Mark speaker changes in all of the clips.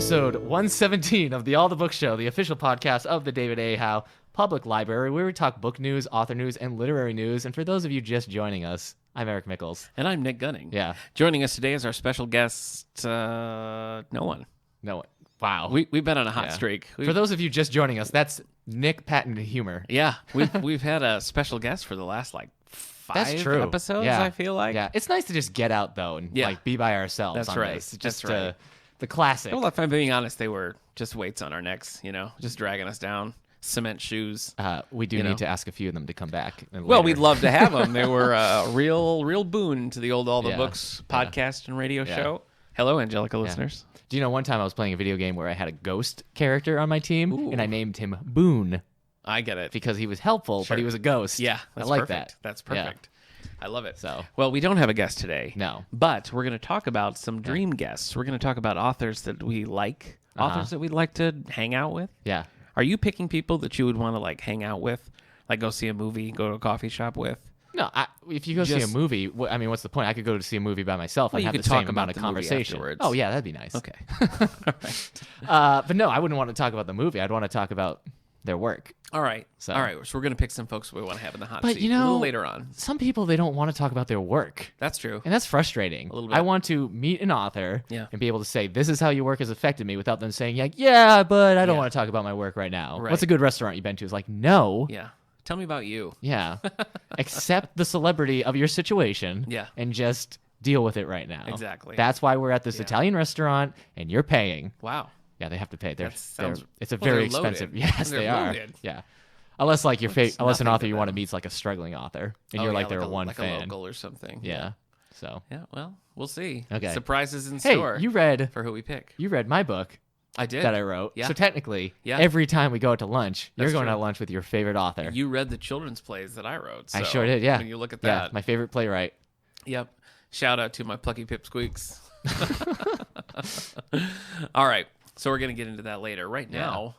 Speaker 1: episode 117 of the All the Book Show, the official podcast of the David A. Howe Public Library, where we talk book news, author news, and literary news. And for those of you just joining us, I'm Eric Mickles.
Speaker 2: And I'm Nick Gunning.
Speaker 1: Yeah.
Speaker 2: Joining us today is our special guest, no one.
Speaker 1: No. Wow.
Speaker 2: We've been on a hot streak.
Speaker 1: For those of you just joining us, that's Nick Patton Humor.
Speaker 2: Yeah, we've had a special guest for the last
Speaker 1: That's
Speaker 2: 5
Speaker 1: true.
Speaker 2: episodes,
Speaker 1: Yeah.
Speaker 2: I feel like.
Speaker 1: Yeah. It's nice to just get out, though, and be by ourselves.
Speaker 2: That's
Speaker 1: on
Speaker 2: right.
Speaker 1: This.
Speaker 2: That's
Speaker 1: Just
Speaker 2: right.
Speaker 1: The classic.
Speaker 2: Well, if I'm being honest, they were just weights on our necks, just dragging us down. Cement shoes.
Speaker 1: We do need to ask a few of them to come back.
Speaker 2: Well, we'd love to have them. They were a real boon to the old All the Books podcast and radio show. Hello, Angelica listeners.
Speaker 1: Do you know one time I was playing a video game where I had a ghost character on my team, and I named him Boone
Speaker 2: I get it.
Speaker 1: because he was helpful, but he was a ghost.
Speaker 2: Yeah,
Speaker 1: I
Speaker 2: that's
Speaker 1: like
Speaker 2: perfect.
Speaker 1: that.
Speaker 2: That's perfect. I love it.
Speaker 1: So,
Speaker 2: well, we don't have a guest today.
Speaker 1: No.
Speaker 2: But we're going to talk about some dream guests. We're going to talk about authors that we like, authors that we'd like to hang out with.
Speaker 1: yeah.
Speaker 2: Are you picking people that you would want to hang out with? Like go see a movie, go to a coffee shop with?
Speaker 1: No, if you go see a movie, what's the point? I could go to see a movie by myself and
Speaker 2: you
Speaker 1: have
Speaker 2: could
Speaker 1: the
Speaker 2: talk
Speaker 1: same amount
Speaker 2: about
Speaker 1: of
Speaker 2: the movie
Speaker 1: conversation.
Speaker 2: afterwards.
Speaker 1: Oh, yeah, that'd be nice.
Speaker 2: Okay. All right.
Speaker 1: But no, I wouldn't want to talk about the movie. I'd want to talk about their work.
Speaker 2: All right.
Speaker 1: So
Speaker 2: we're going to pick some folks we want to have in the hot
Speaker 1: But,
Speaker 2: seat a little later on.
Speaker 1: Some people, they don't want to talk about their work.
Speaker 2: That's true.
Speaker 1: And that's frustrating.
Speaker 2: A little bit.
Speaker 1: I want to meet an author
Speaker 2: and
Speaker 1: be able to say, this is how your work has affected me without them saying, yeah, but I don't want to talk about my work right now.
Speaker 2: Right.
Speaker 1: What's a good restaurant you've been to? It's like, no.
Speaker 2: Yeah. Tell me about you.
Speaker 1: Yeah. Accept the celebrity of your situation and just deal with it right now.
Speaker 2: Exactly.
Speaker 1: That's why we're at this Italian restaurant and you're paying.
Speaker 2: Wow.
Speaker 1: Yeah, they have to pay. It's a
Speaker 2: they're
Speaker 1: very
Speaker 2: loaded.
Speaker 1: expensive. Yes,
Speaker 2: They're
Speaker 1: they are.
Speaker 2: loaded.
Speaker 1: Yeah. Unless unless an author you want to
Speaker 2: them.
Speaker 1: meet is like a struggling author and you're their one fan.
Speaker 2: a local or something.
Speaker 1: Yeah. So.
Speaker 2: Yeah, well, we'll see.
Speaker 1: Okay.
Speaker 2: Surprises in
Speaker 1: Hey,
Speaker 2: store
Speaker 1: you read
Speaker 2: for who we pick.
Speaker 1: You read my book.
Speaker 2: I did.
Speaker 1: That I wrote.
Speaker 2: Yeah.
Speaker 1: So technically,
Speaker 2: Yeah.
Speaker 1: every time we go out to lunch, you're
Speaker 2: That's
Speaker 1: going
Speaker 2: true.
Speaker 1: out to lunch with your favorite author.
Speaker 2: You read the children's plays that I wrote. So
Speaker 1: I sure did, yeah.
Speaker 2: When you look at
Speaker 1: Yeah,
Speaker 2: that.
Speaker 1: my favorite playwright.
Speaker 2: Yep. Shout out to my plucky pipsqueaks. All right. So we're going to get into that later. Right now,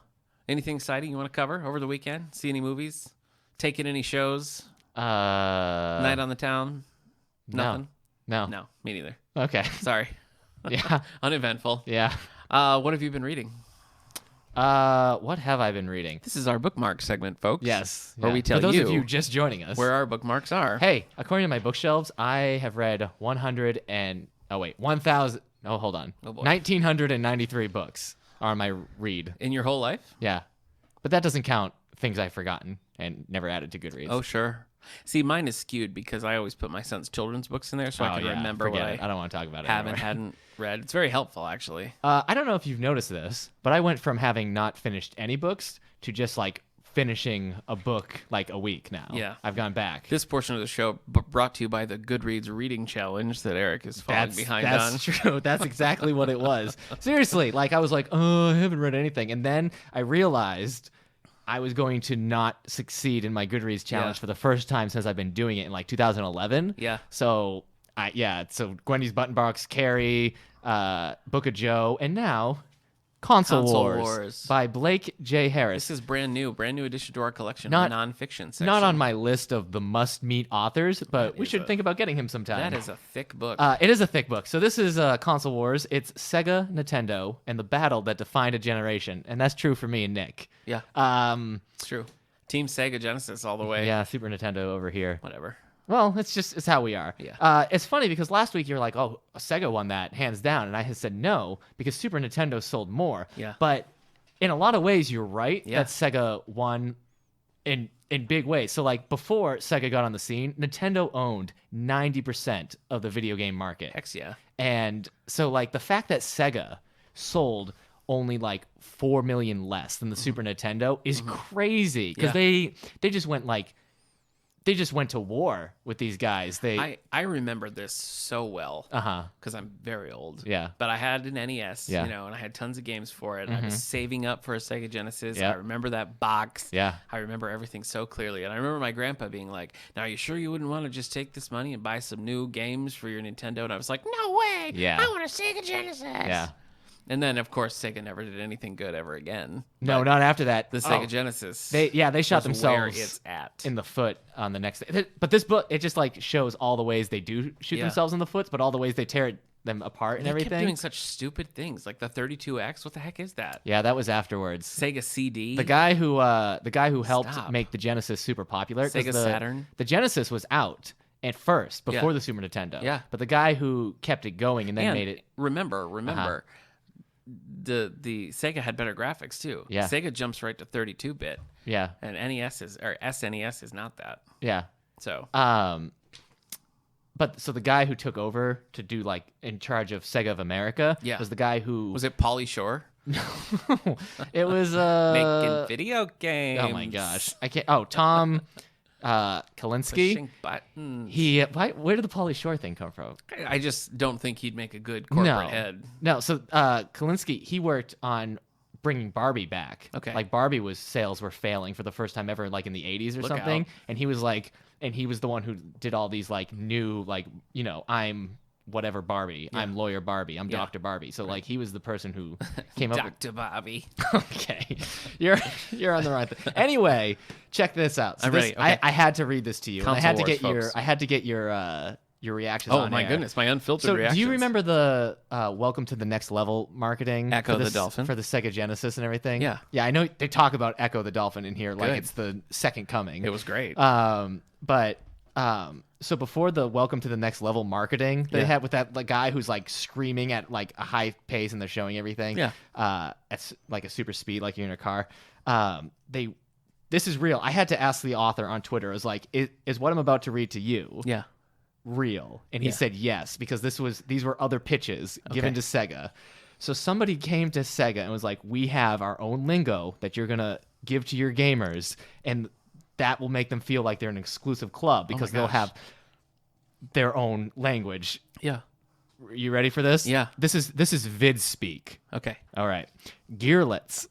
Speaker 2: anything exciting you want to cover over the weekend? See any movies? Take in any shows? Night on the Town? Nothing?
Speaker 1: No.
Speaker 2: No, me neither.
Speaker 1: Okay.
Speaker 2: Sorry.
Speaker 1: Yeah.
Speaker 2: Uneventful.
Speaker 1: Yeah.
Speaker 2: What have you been reading?
Speaker 1: What have I been reading?
Speaker 2: This is our bookmark segment, folks.
Speaker 1: Yes.
Speaker 2: Where we tell
Speaker 1: For those of you just joining us.
Speaker 2: where our bookmarks are.
Speaker 1: Hey, according to my bookshelves, I have read 1,000. Oh, hold on.
Speaker 2: Oh, boy.
Speaker 1: 1,993 books are on my read.
Speaker 2: In your whole life?
Speaker 1: Yeah. But that doesn't count things I've forgotten and never added to Goodreads.
Speaker 2: Oh, sure. See, mine is skewed because I always put my son's children's books in there so I can remember what
Speaker 1: I don't want to talk about it
Speaker 2: hadn't read. It's very helpful, actually.
Speaker 1: I don't know if you've noticed this, but I went from having not finished any books to just finishing a book a week now.
Speaker 2: Yeah.
Speaker 1: I've gone back.
Speaker 2: This portion of the show brought to you by the Goodreads reading challenge that Eric is falling behind on.
Speaker 1: That's true. That's exactly what it was. Seriously, I was like, oh, I haven't read anything. And then I realized I was going to not succeed in my Goodreads challenge for the first time since I've been doing it in 2011.
Speaker 2: Yeah.
Speaker 1: So, so Gwendy's Button Box, Carrie, Book of Joe, and now Console Wars by Blake J. Harris.
Speaker 2: This is brand new addition to our collection
Speaker 1: Not-
Speaker 2: of nonfiction section.
Speaker 1: Not on my list of the must-meet authors, but we should think about getting him sometime.
Speaker 2: That is a thick book.
Speaker 1: It is a thick book. So this is Console Wars. It's Sega, Nintendo, and the battle that defined a generation. And that's true for me and Nick.
Speaker 2: Yeah. It's true. Team Sega Genesis all the way.
Speaker 1: Yeah, Super Nintendo over here.
Speaker 2: Whatever.
Speaker 1: Well, it's how we are.
Speaker 2: Yeah.
Speaker 1: It's funny because last week you're like, oh, Sega won that hands down. And I had said no because Super Nintendo sold more.
Speaker 2: Yeah.
Speaker 1: But in a lot of ways, you're right
Speaker 2: Yeah.
Speaker 1: that Sega won in big ways. So before Sega got on the scene, Nintendo owned 90% of the video game market.
Speaker 2: Heck yeah.
Speaker 1: And so the fact that Sega sold only 4 million less than the Super Nintendo is crazy because they just went they just went to war with these guys.
Speaker 2: I remember this so well because I'm very old.
Speaker 1: Yeah.
Speaker 2: But I had an NES,
Speaker 1: Yeah.
Speaker 2: and I had tons of games for it. And I was saving up for a Sega Genesis.
Speaker 1: Yeah.
Speaker 2: I remember that box.
Speaker 1: Yeah.
Speaker 2: I remember everything so clearly. And I remember my grandpa being like, now, are you sure you wouldn't want to just take this money and buy some new games for your Nintendo? And I was like, no way.
Speaker 1: Yeah.
Speaker 2: I want a Sega Genesis.
Speaker 1: Yeah.
Speaker 2: And then, of course, Sega never did anything good ever again.
Speaker 1: No,
Speaker 2: But
Speaker 1: not after that.
Speaker 2: the Sega Genesis.
Speaker 1: They shot
Speaker 2: was where
Speaker 1: themselves
Speaker 2: it's at.
Speaker 1: in the foot on the next. But this book, it just shows all the ways they do shoot
Speaker 2: Yeah.
Speaker 1: themselves in the foot, but all the ways they tear them apart and
Speaker 2: They
Speaker 1: everything.
Speaker 2: kept doing such stupid things, like the 32X. What the heck is that?
Speaker 1: Yeah, that was afterwards.
Speaker 2: Sega CD.
Speaker 1: The guy who helped
Speaker 2: Stop.
Speaker 1: make the Genesis super popular. 'Cause
Speaker 2: Sega Saturn.
Speaker 1: The Genesis was out at first before
Speaker 2: Yeah.
Speaker 1: the Super Nintendo.
Speaker 2: Yeah.
Speaker 1: But the guy who kept it going and then
Speaker 2: And
Speaker 1: made it.
Speaker 2: remember, the Sega had better graphics too.
Speaker 1: Yeah.
Speaker 2: Sega jumps right to 32-bit,
Speaker 1: Yeah.
Speaker 2: and SNES is not that.
Speaker 1: Yeah.
Speaker 2: So
Speaker 1: But so the guy who took over to do like in charge of Sega of America
Speaker 2: Yeah.
Speaker 1: was the guy who
Speaker 2: was it Pauly Shore
Speaker 1: it was
Speaker 2: making video games?
Speaker 1: oh my gosh. I can't Tom Kalinske.
Speaker 2: Pushing buttons.
Speaker 1: Where did the Pauly Shore thing come from?
Speaker 2: I just don't think he'd make a good corporate head.
Speaker 1: No, so Kalinske, he worked on bringing Barbie back.
Speaker 2: Okay.
Speaker 1: Like Barbie sales were failing for the first time ever like in the 80s or something.
Speaker 2: out.
Speaker 1: And he was the one who did all these like new like, I'm whatever Barbie. I'm lawyer Barbie. I'm Dr. Barbie. So like he was the person who came up with
Speaker 2: Dr. Bobby.
Speaker 1: Okay. You're on the right thing. Anyway, check this out. So
Speaker 2: I'm ready. Okay.
Speaker 1: I had to read this to you. And
Speaker 2: Console
Speaker 1: I
Speaker 2: Wars,
Speaker 1: had to get your reactions
Speaker 2: Oh
Speaker 1: on
Speaker 2: my
Speaker 1: air.
Speaker 2: goodness, my unfiltered
Speaker 1: So,
Speaker 2: reactions.
Speaker 1: do you remember the Welcome to the Next Level marketing?
Speaker 2: Echo
Speaker 1: for
Speaker 2: the Dolphin?
Speaker 1: For the Sega Genesis and everything?
Speaker 2: Yeah.
Speaker 1: Yeah, I know they talk about Echo the Dolphin in here like
Speaker 2: Good.
Speaker 1: it's the second coming.
Speaker 2: It was great.
Speaker 1: So before the Welcome to the Next Level marketing they
Speaker 2: Yeah.
Speaker 1: had with that like guy who's like screaming at like a high pace and they're showing everything.
Speaker 2: Yeah.
Speaker 1: At like a super speed like you're in a car. This is real. I had to ask the author on Twitter. I was like, is what I'm about to read to you
Speaker 2: yeah.
Speaker 1: real? And he
Speaker 2: Yeah.
Speaker 1: said yes, because these were other pitches given to Sega. So somebody came to Sega and was like, we have our own lingo that you're gonna give to your gamers, and that will make them feel like they're an exclusive club because they'll
Speaker 2: gosh.
Speaker 1: have their own language.
Speaker 2: Yeah.
Speaker 1: You ready for this?
Speaker 2: Yeah.
Speaker 1: This is VidSpeak.
Speaker 2: Okay.
Speaker 1: All right. Gearlets,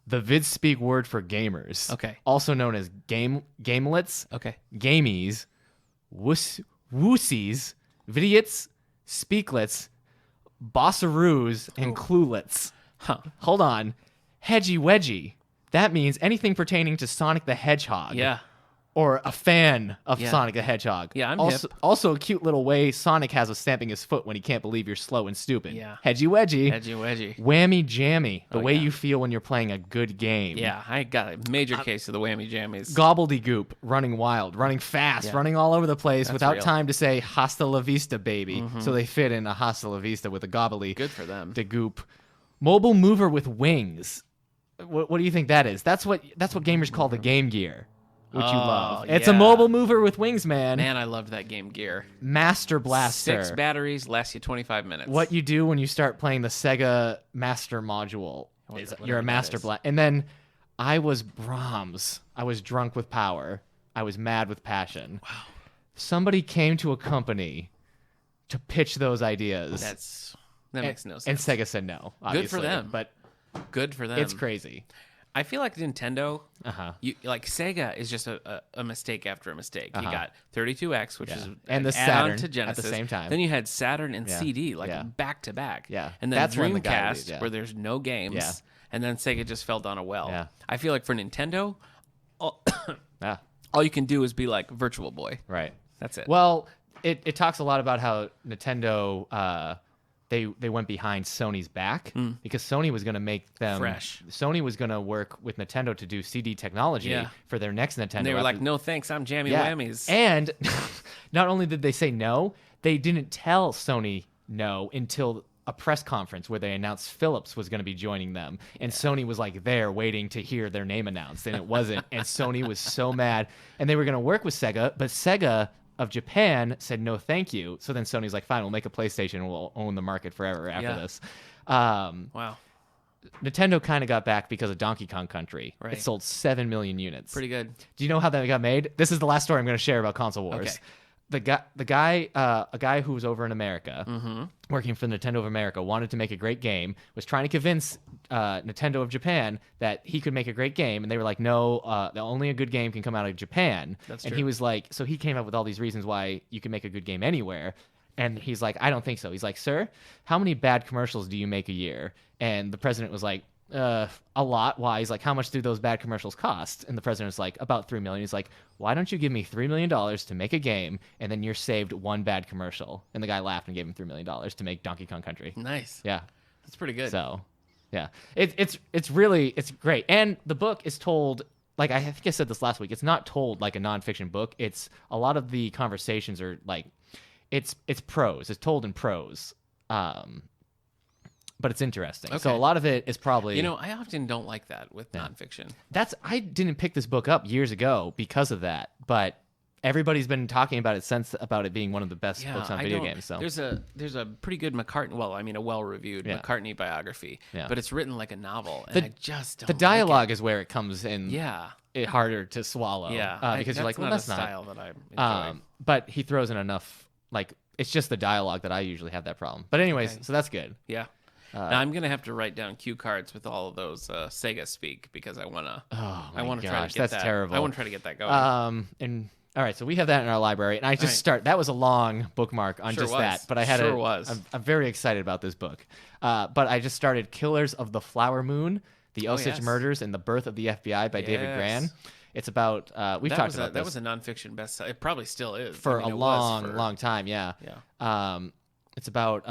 Speaker 1: the VidSpeak word for gamers.
Speaker 2: Okay.
Speaker 1: Also known as gamelets,
Speaker 2: Okay.
Speaker 1: gamies, woosies, vidiots, speaklets, bossaroos, and cluelets.
Speaker 2: Huh.
Speaker 1: Hold on. Hedgy wedgy. That means anything pertaining to Sonic the Hedgehog.
Speaker 2: Yeah.
Speaker 1: Or a fan of
Speaker 2: Yeah.
Speaker 1: Sonic the Hedgehog.
Speaker 2: Yeah, I'm
Speaker 1: also,
Speaker 2: hip.
Speaker 1: Also a cute little way Sonic has of stamping his foot when he can't believe you're slow and stupid.
Speaker 2: Yeah.
Speaker 1: Hedgy wedgy.
Speaker 2: Edgy wedgy.
Speaker 1: Whammy jammy. The way
Speaker 2: yeah.
Speaker 1: you feel when you're playing a good game.
Speaker 2: Yeah, I got a major case of the whammy jammies.
Speaker 1: Gobbledygook, running wild, running fast,
Speaker 2: Yeah.
Speaker 1: running all over the place without
Speaker 2: real.
Speaker 1: time to say hasta la vista, baby. So they fit in a hasta la vista with a gobbly.
Speaker 2: Good for them.
Speaker 1: The goop. Mobile mover with wings. What do you think that is? That's what gamers call the Game Gear, which you love. It's a
Speaker 2: yeah.
Speaker 1: mobile mover with wings, man.
Speaker 2: Man, I loved that Game Gear.
Speaker 1: Master Blaster.
Speaker 2: 6 batteries last you 25 minutes.
Speaker 1: What you do when you start playing the Sega Master Module is
Speaker 2: whatever
Speaker 1: you're a
Speaker 2: that
Speaker 1: Master
Speaker 2: is.
Speaker 1: Blaster. And then I was Brahms. I was drunk with power. I was mad with passion. Wow. Somebody came to a company to pitch those ideas.
Speaker 2: That makes no
Speaker 1: And
Speaker 2: sense.
Speaker 1: Sega said no. Obviously,
Speaker 2: them.
Speaker 1: But
Speaker 2: Good for them.
Speaker 1: it's crazy.
Speaker 2: I feel like Nintendo,
Speaker 1: Uh-huh.
Speaker 2: like Sega is just a mistake after a mistake. You got 32X, which is
Speaker 1: And the
Speaker 2: an
Speaker 1: Saturn
Speaker 2: add-on
Speaker 1: at
Speaker 2: to
Speaker 1: the
Speaker 2: Genesis.
Speaker 1: same time.
Speaker 2: Then you had Saturn and
Speaker 1: Yeah.
Speaker 2: CD, like
Speaker 1: Yeah.
Speaker 2: back to back.
Speaker 1: Yeah.
Speaker 2: And then
Speaker 1: That's when the guy
Speaker 2: Dreamcast,
Speaker 1: leaves, yeah.
Speaker 2: where there's no games.
Speaker 1: Yeah.
Speaker 2: And then Sega just fell down a well.
Speaker 1: Yeah.
Speaker 2: I feel like for Nintendo,
Speaker 1: Yeah.
Speaker 2: all you can do is be like Virtual Boy.
Speaker 1: Right.
Speaker 2: That's it.
Speaker 1: Well, it talks a lot about how Nintendo they went behind Sony's back because Sony was going to make them
Speaker 2: Fresh.
Speaker 1: Sony was going to work with Nintendo to do CD technology
Speaker 2: Yeah.
Speaker 1: for their next Nintendo.
Speaker 2: and they were like,
Speaker 1: after-
Speaker 2: no thanks, I'm Jammy
Speaker 1: yeah.
Speaker 2: Whammies.
Speaker 1: And not only did they say no, they didn't tell Sony no until a press conference where they announced Philips was going to be joining them, and Sony was like there waiting to hear their name announced, and it wasn't. And Sony was so mad, and they were going to work with Sega, but Sega of Japan said no thank you. So then Sony's like, fine, we'll make a PlayStation and we'll own the market forever after
Speaker 2: Yeah.
Speaker 1: this.
Speaker 2: Wow.
Speaker 1: Nintendo kind of got back because of Donkey Kong Country.
Speaker 2: Right.
Speaker 1: It sold 7 million units.
Speaker 2: Pretty good.
Speaker 1: Do you know how that got made? This is the last story I'm going to share about Console Wars.
Speaker 2: Okay.
Speaker 1: A guy who was over in America,
Speaker 2: Mm-hmm.
Speaker 1: working for Nintendo of America, wanted to make a great game, was trying to convince Nintendo of Japan that he could make a great game, and they were like, no, only a good game can come out of Japan.
Speaker 2: That's
Speaker 1: and
Speaker 2: true.
Speaker 1: he was like, so he came up with all these reasons why you can make a good game anywhere. And he's like, I don't think so. He's like, sir, how many bad commercials do you make a year? And the president was like, a lot. Why? He's like, how much do those bad commercials cost? And the president's like, about $3 million. He's like, why don't you give me $3 million to make a game, and then you're saved one bad commercial? And the guy laughed and gave him $3 million to make Donkey Kong Country.
Speaker 2: Nice.
Speaker 1: Yeah.
Speaker 2: That's pretty good.
Speaker 1: So, yeah, it's great. And the book is told, like, I think I said this last week, it's not told like a nonfiction book. It's a lot of the conversations are like, it's prose. It's told in prose. But it's interesting.
Speaker 2: Okay.
Speaker 1: So a lot of it is probably...
Speaker 2: I often don't like that with nonfiction.
Speaker 1: I didn't pick this book up years ago because of that, but everybody's been talking about it since, about it being one of the best books on video games. So
Speaker 2: there's a pretty good McCartney, a well-reviewed McCartney biography, but it's written like a novel, and I just don't
Speaker 1: the dialogue is where it comes in.
Speaker 2: Yeah.
Speaker 1: Harder to swallow.
Speaker 2: Yeah.
Speaker 1: Because you're like, well, that's
Speaker 2: not a
Speaker 1: not
Speaker 2: style that I enjoy.
Speaker 1: But he throws in enough, like, it's just the dialogue that I usually have that problem. But anyways, so that's good.
Speaker 2: Yeah. Now I'm gonna have to write down cue cards with all of those Sega speak, because I wanna.
Speaker 1: Oh my
Speaker 2: I want to
Speaker 1: gosh,
Speaker 2: try to get
Speaker 1: that's
Speaker 2: that.
Speaker 1: terrible.
Speaker 2: I want to try to get that going.
Speaker 1: And all right, so we have that in our library, and I just that was a long bookmark on just that, but I had I'm very excited about this book. But I just started Killers of the Flower Moon: The Osage Murders and the Birth of the FBI by David Grann. It's about we've talked about this.
Speaker 2: That was a nonfiction bestseller. It probably still is
Speaker 1: for a long time. Yeah.
Speaker 2: Yeah.
Speaker 1: It's about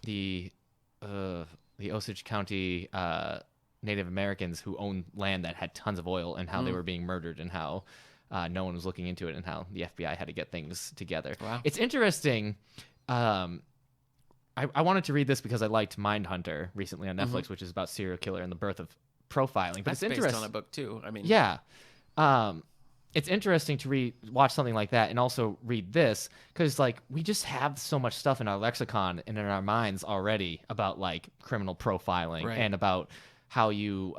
Speaker 1: the Osage County Native Americans who owned land that had tons of oil, and how they were being murdered, and how no one was looking into it, and how the FBI had to get things together.
Speaker 2: Wow.
Speaker 1: It's interesting. I wanted to read this because I liked Mindhunter recently on Netflix, which is about serial killer and the birth of profiling. But
Speaker 2: That's
Speaker 1: it's
Speaker 2: based on a book too. I mean,
Speaker 1: yeah. It's interesting to watch something like that and also read this, because like we just have so much stuff in our lexicon and in our minds already about like criminal profiling and about how you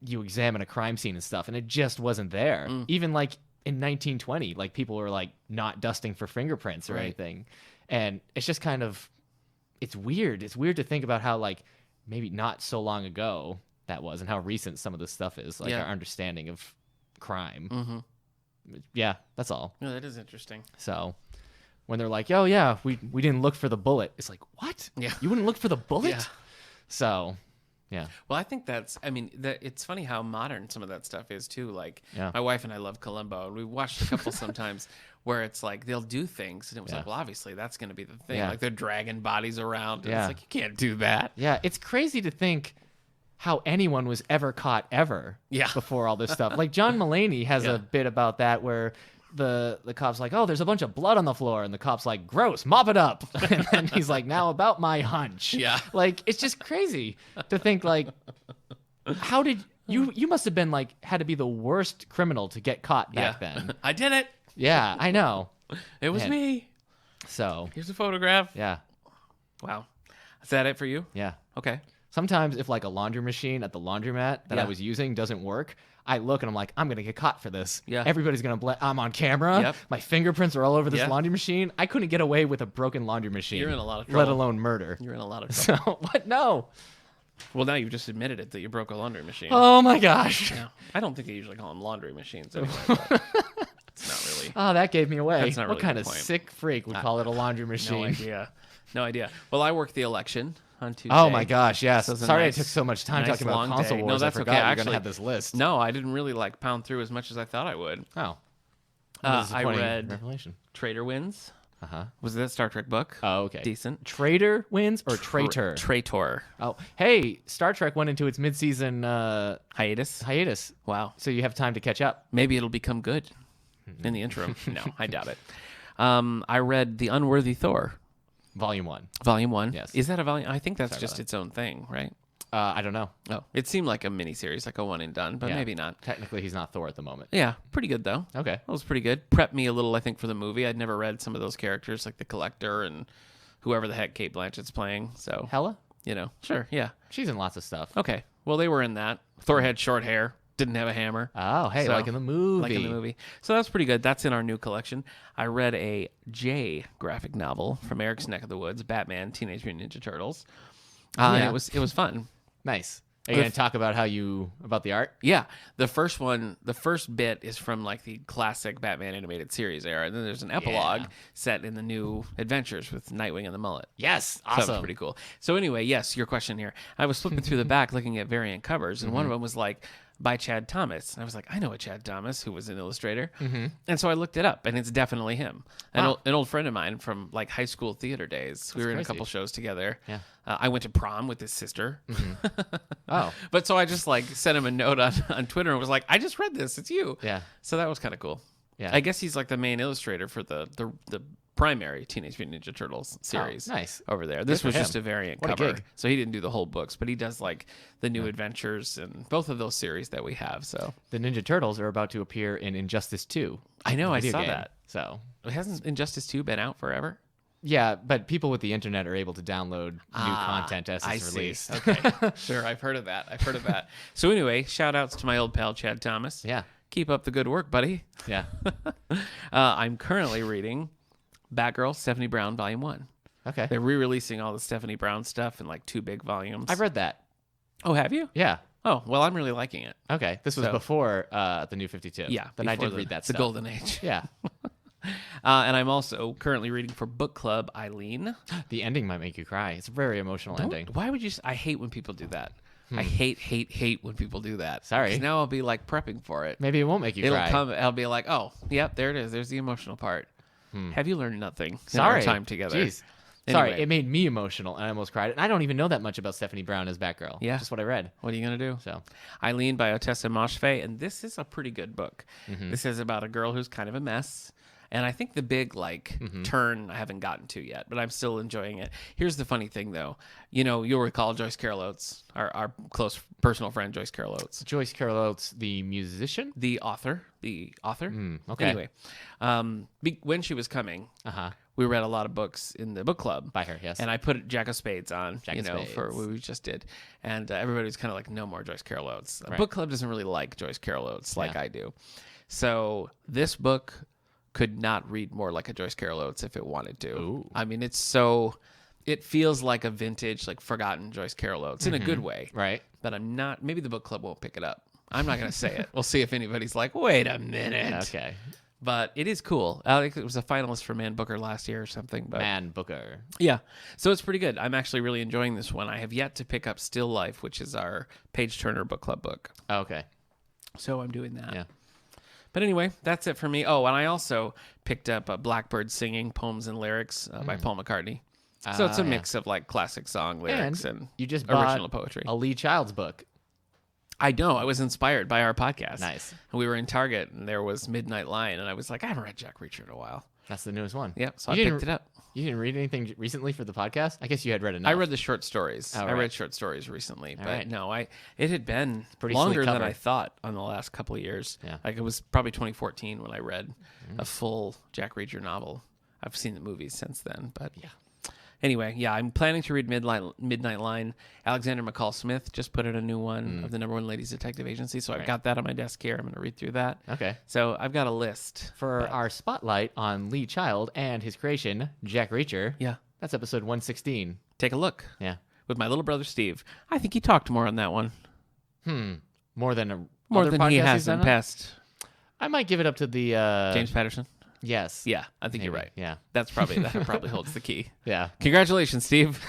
Speaker 1: examine a crime scene and stuff, and it just wasn't there. Even like in 1920, like people were like not dusting for fingerprints or anything, and it's just kind of it's weird. It's weird to think about how like maybe not so long ago that was, and how recent some of this stuff is, like our understanding of crime. Yeah, that's all.
Speaker 2: Yeah, that is interesting.
Speaker 1: So when they're like, oh yeah, we didn't look for the bullet, it's like, what?
Speaker 2: Yeah,
Speaker 1: you wouldn't look for the bullet?
Speaker 2: Yeah.
Speaker 1: So yeah.
Speaker 2: Well, I think it's funny how modern some of that stuff is too. Like my wife and I love Columbo, and we watched a couple sometimes where it's like they'll do things, and it was like, well, obviously that's going to be the thing. Like they're dragging bodies around, and it's like, you can't do that.
Speaker 1: Yeah, it's crazy to think how anyone was ever caught ever before all this stuff. Like John Mulaney has a bit about that where the cop's like, oh, there's a bunch of blood on the floor, and the cop's like, gross, mop it up. And then he's like, now about my hunch.
Speaker 2: Yeah.
Speaker 1: Like, it's just crazy to think like, how did you must have been like, had to be the worst criminal to get caught back then.
Speaker 2: I did it.
Speaker 1: Yeah, I know.
Speaker 2: It was me.
Speaker 1: So
Speaker 2: here's a photograph.
Speaker 1: Yeah.
Speaker 2: Wow. Is that it for you?
Speaker 1: Yeah.
Speaker 2: Okay.
Speaker 1: Sometimes if like a laundry machine at the laundromat that I was using doesn't work, I look and I'm like, I'm going to get caught for this. Yeah. Everybody's going to I'm on camera. Yep. My fingerprints are all over this laundry machine. I couldn't get away with a broken laundry machine.
Speaker 2: You're in a lot of trouble.
Speaker 1: Let alone murder.
Speaker 2: You're in a lot of trouble.
Speaker 1: So, what? No.
Speaker 2: Well, now you've just admitted it that you broke a laundry machine.
Speaker 1: Oh my gosh.
Speaker 2: Yeah. I don't think they usually call them laundry machines anyway. But it's not really.
Speaker 1: Oh, that gave me away.
Speaker 2: That's not really
Speaker 1: what kind
Speaker 2: the
Speaker 1: of
Speaker 2: point.
Speaker 1: Sick freak would call it a laundry machine?
Speaker 2: No idea. Well, I worked the election on Tuesday.
Speaker 1: Oh my gosh, yes.
Speaker 2: So
Speaker 1: Sorry I took so much time talking about console wars.
Speaker 2: No, that's
Speaker 1: I forgot
Speaker 2: okay.
Speaker 1: you were
Speaker 2: Actually,
Speaker 1: going to have this list.
Speaker 2: No, I didn't really like pound through as much as I thought I would.
Speaker 1: Oh.
Speaker 2: I read
Speaker 1: Revelation.
Speaker 2: Traitor Wins.
Speaker 1: Uh-huh.
Speaker 2: Was that a Star Trek book?
Speaker 1: Oh, okay.
Speaker 2: Decent.
Speaker 1: Traitor wins or traitor?
Speaker 2: Traitor.
Speaker 1: Oh, hey, Star Trek went into its mid-season
Speaker 2: hiatus. Wow.
Speaker 1: So you have time to catch up.
Speaker 2: Maybe it'll become good in the interim. No, I doubt it. I read The Unworthy Thor.
Speaker 1: Volume 1.
Speaker 2: Volume 1?
Speaker 1: Yes.
Speaker 2: Is that a volume? I think that's just its own thing, right?
Speaker 1: I don't know.
Speaker 2: Oh, it seemed like a miniseries, like a one and done, but maybe not.
Speaker 1: Technically, he's not Thor at the moment.
Speaker 2: Yeah, pretty good though.
Speaker 1: Okay.
Speaker 2: That was pretty good. Prepped me a little, I think, for the movie. I'd never read some of those characters, like the Collector and whoever the heck Cate Blanchett's playing. So
Speaker 1: Hela?
Speaker 2: Sure, yeah.
Speaker 1: She's in lots of stuff.
Speaker 2: Okay. Well, they were in that. Thor had short hair, didn't have a hammer.
Speaker 1: Oh, hey,
Speaker 2: So,
Speaker 1: like in the movie.
Speaker 2: So that's pretty good. That's in our new collection. I read a J graphic novel from Eric's neck of the woods, Batman, Teenage Mutant Ninja Turtles. And it was fun.
Speaker 1: Nice. Are you going to talk about about the art?
Speaker 2: Yeah. The first bit is from like the classic Batman animated series era. And then there's an epilogue set in the new adventures with Nightwing and the Mullet.
Speaker 1: Yes.
Speaker 2: So
Speaker 1: Awesome.
Speaker 2: that was pretty cool. So anyway, yes, your question here. I was flipping through the back looking at variant covers, and one of them was like by Chad Thomas. And I was like, I know a Chad Thomas who was an illustrator. And so I looked it up, and it's definitely him. An old friend of mine from like high school theater days. We were in a couple shows together.
Speaker 1: Yeah.
Speaker 2: I went to prom with his sister.
Speaker 1: Oh.
Speaker 2: But so I just like sent him a note on Twitter and was like, I just read this. It's you.
Speaker 1: Yeah.
Speaker 2: So that was kind of cool.
Speaker 1: Yeah.
Speaker 2: I guess he's like the main illustrator for the primary Teenage Mutant Ninja Turtles series.
Speaker 1: Nice.
Speaker 2: Over there. This
Speaker 1: for
Speaker 2: was just
Speaker 1: him.
Speaker 2: a variant
Speaker 1: What a
Speaker 2: cover.
Speaker 1: gig.
Speaker 2: So he didn't do the whole books, but he does like the new adventures and both of those series that we have. So
Speaker 1: The Ninja Turtles are about to appear in Injustice 2.
Speaker 2: I know, I
Speaker 1: video
Speaker 2: saw
Speaker 1: game.
Speaker 2: that.
Speaker 1: So,
Speaker 2: Hasn't Injustice 2 been out forever?
Speaker 1: yeah, but people with the internet are able to download new content as
Speaker 2: I
Speaker 1: it's
Speaker 2: see.
Speaker 1: released.
Speaker 2: Okay. Sure, I've heard of that. So anyway, shout outs to my old pal Chad Thomas.
Speaker 1: Yeah.
Speaker 2: Keep up the good work, buddy.
Speaker 1: Yeah.
Speaker 2: I'm currently reading Batgirl Stephanie Brown Volume 1.
Speaker 1: Okay.
Speaker 2: They're re-releasing all the Stephanie Brown stuff in like 2 big volumes.
Speaker 1: I've read that.
Speaker 2: Oh, have you?
Speaker 1: Yeah.
Speaker 2: Oh, well, I'm really liking it.
Speaker 1: Okay. This was
Speaker 2: So-
Speaker 1: before the New 52.
Speaker 2: Yeah.
Speaker 1: Then I
Speaker 2: before
Speaker 1: did read that
Speaker 2: the
Speaker 1: stuff.
Speaker 2: Golden Age.
Speaker 1: Yeah.
Speaker 2: And I'm also currently reading for Book Club Eileen.
Speaker 1: The ending might make you cry. It's a very emotional ending.
Speaker 2: Why would you? I hate when people do that. I hate when people do that.
Speaker 1: Sorry.
Speaker 2: 'Cause now I'll be like prepping for it.
Speaker 1: Maybe it won't make you
Speaker 2: It'll
Speaker 1: cry.
Speaker 2: come. I'll be like, oh, yep, there it is. There's the emotional part. Have you learned nothing?
Speaker 1: Sorry.
Speaker 2: In our time together.
Speaker 1: Jeez. Sorry,
Speaker 2: Anyway.
Speaker 1: it made me emotional and I almost cried. And I don't even know that much about Stephanie Brown as Batgirl.
Speaker 2: Yeah.
Speaker 1: Just what I read.
Speaker 2: What are you gonna do?
Speaker 1: So,
Speaker 2: Eileen by Otessa Moshfegh, and this is a pretty good book.
Speaker 1: Mm-hmm.
Speaker 2: This is about a girl who's kind of a mess. And I think the big
Speaker 1: Mm-hmm.
Speaker 2: turn I haven't gotten to yet, but I'm still enjoying it. Here's the funny thing though. You know, you'll recall Joyce Carol Oates, our close personal friend Joyce Carol Oates.
Speaker 1: Joyce Carol Oates, the musician?
Speaker 2: The author.
Speaker 1: Okay.
Speaker 2: Anyway, when she was coming, we read a lot of books in the book club
Speaker 1: By her, yes.
Speaker 2: and I put Jack of Spades on,
Speaker 1: Jack of
Speaker 2: for
Speaker 1: Spades.
Speaker 2: what we just did, and everybody was kind of like, no more Joyce Carol Oates.
Speaker 1: Right.
Speaker 2: Book club doesn't really like Joyce Carol Oates like
Speaker 1: Yeah.
Speaker 2: I do, so this book could not read more like a Joyce Carol Oates if it wanted to.
Speaker 1: Ooh.
Speaker 2: I mean, it feels like a vintage, like forgotten Joyce Carol Oates in a good way,
Speaker 1: Right.
Speaker 2: but I'm not. Maybe the book club won't pick it up. I'm not going to say it. We'll see if anybody's like, wait a minute.
Speaker 1: Okay.
Speaker 2: But it is cool. I think it was a finalist for Man Booker last year or something. But
Speaker 1: Man Booker.
Speaker 2: yeah, so it's pretty good. I'm actually really enjoying this one. I have yet to pick up Still Life, which is our Page Turner book club book.
Speaker 1: Oh, okay.
Speaker 2: So I'm doing that.
Speaker 1: Yeah.
Speaker 2: But anyway, that's it for me. Oh, and I also picked up Blackbird Singing Poems and Lyrics by Paul McCartney. So it's a
Speaker 1: yeah.
Speaker 2: mix of like classic song lyrics and
Speaker 1: You just
Speaker 2: original
Speaker 1: bought
Speaker 2: poetry.
Speaker 1: a Lee Child's book.
Speaker 2: I know. I was inspired by our podcast.
Speaker 1: Nice.
Speaker 2: And we were in Target, and there was Midnight Lion, and I was like, I haven't read Jack Reacher in a while.
Speaker 1: That's the newest one.
Speaker 2: Yep. So
Speaker 1: You
Speaker 2: I
Speaker 1: didn't-
Speaker 2: picked it up.
Speaker 1: You didn't read anything recently for the podcast? I guess you had read enough.
Speaker 2: I read the short stories.
Speaker 1: Oh,
Speaker 2: I
Speaker 1: right.
Speaker 2: read short stories recently, but
Speaker 1: right.
Speaker 2: no, it had been
Speaker 1: pretty
Speaker 2: longer
Speaker 1: sleek
Speaker 2: than
Speaker 1: cover.
Speaker 2: I thought on the last couple of years.
Speaker 1: Yeah.
Speaker 2: Like it was probably 2014 when I read a full Jack Reacher novel. I've seen the movies since then, but
Speaker 1: Yeah.
Speaker 2: Anyway, yeah, I'm planning to read Midnight Line. Alexander McCall Smith just put out a new one of the #1 Ladies Detective Agency, so I've
Speaker 1: Right.
Speaker 2: got that on my desk here. I'm going to read through that.
Speaker 1: Okay.
Speaker 2: So I've got a list.
Speaker 1: For our spotlight on Lee Child and his creation, Jack Reacher.
Speaker 2: Yeah.
Speaker 1: That's episode 116.
Speaker 2: Take a look.
Speaker 1: Yeah.
Speaker 2: With my little brother Steve. I think he talked more on that one.
Speaker 1: More than
Speaker 2: More
Speaker 1: other
Speaker 2: than he
Speaker 1: podcasts
Speaker 2: has
Speaker 1: he's done
Speaker 2: in
Speaker 1: on?
Speaker 2: past.
Speaker 1: I might give it up to the
Speaker 2: James Patterson?
Speaker 1: Yes.
Speaker 2: Yeah, I think you're
Speaker 1: Maybe.
Speaker 2: right.
Speaker 1: Yeah.
Speaker 2: That probably holds the key.
Speaker 1: Yeah.
Speaker 2: Congratulations, Steve.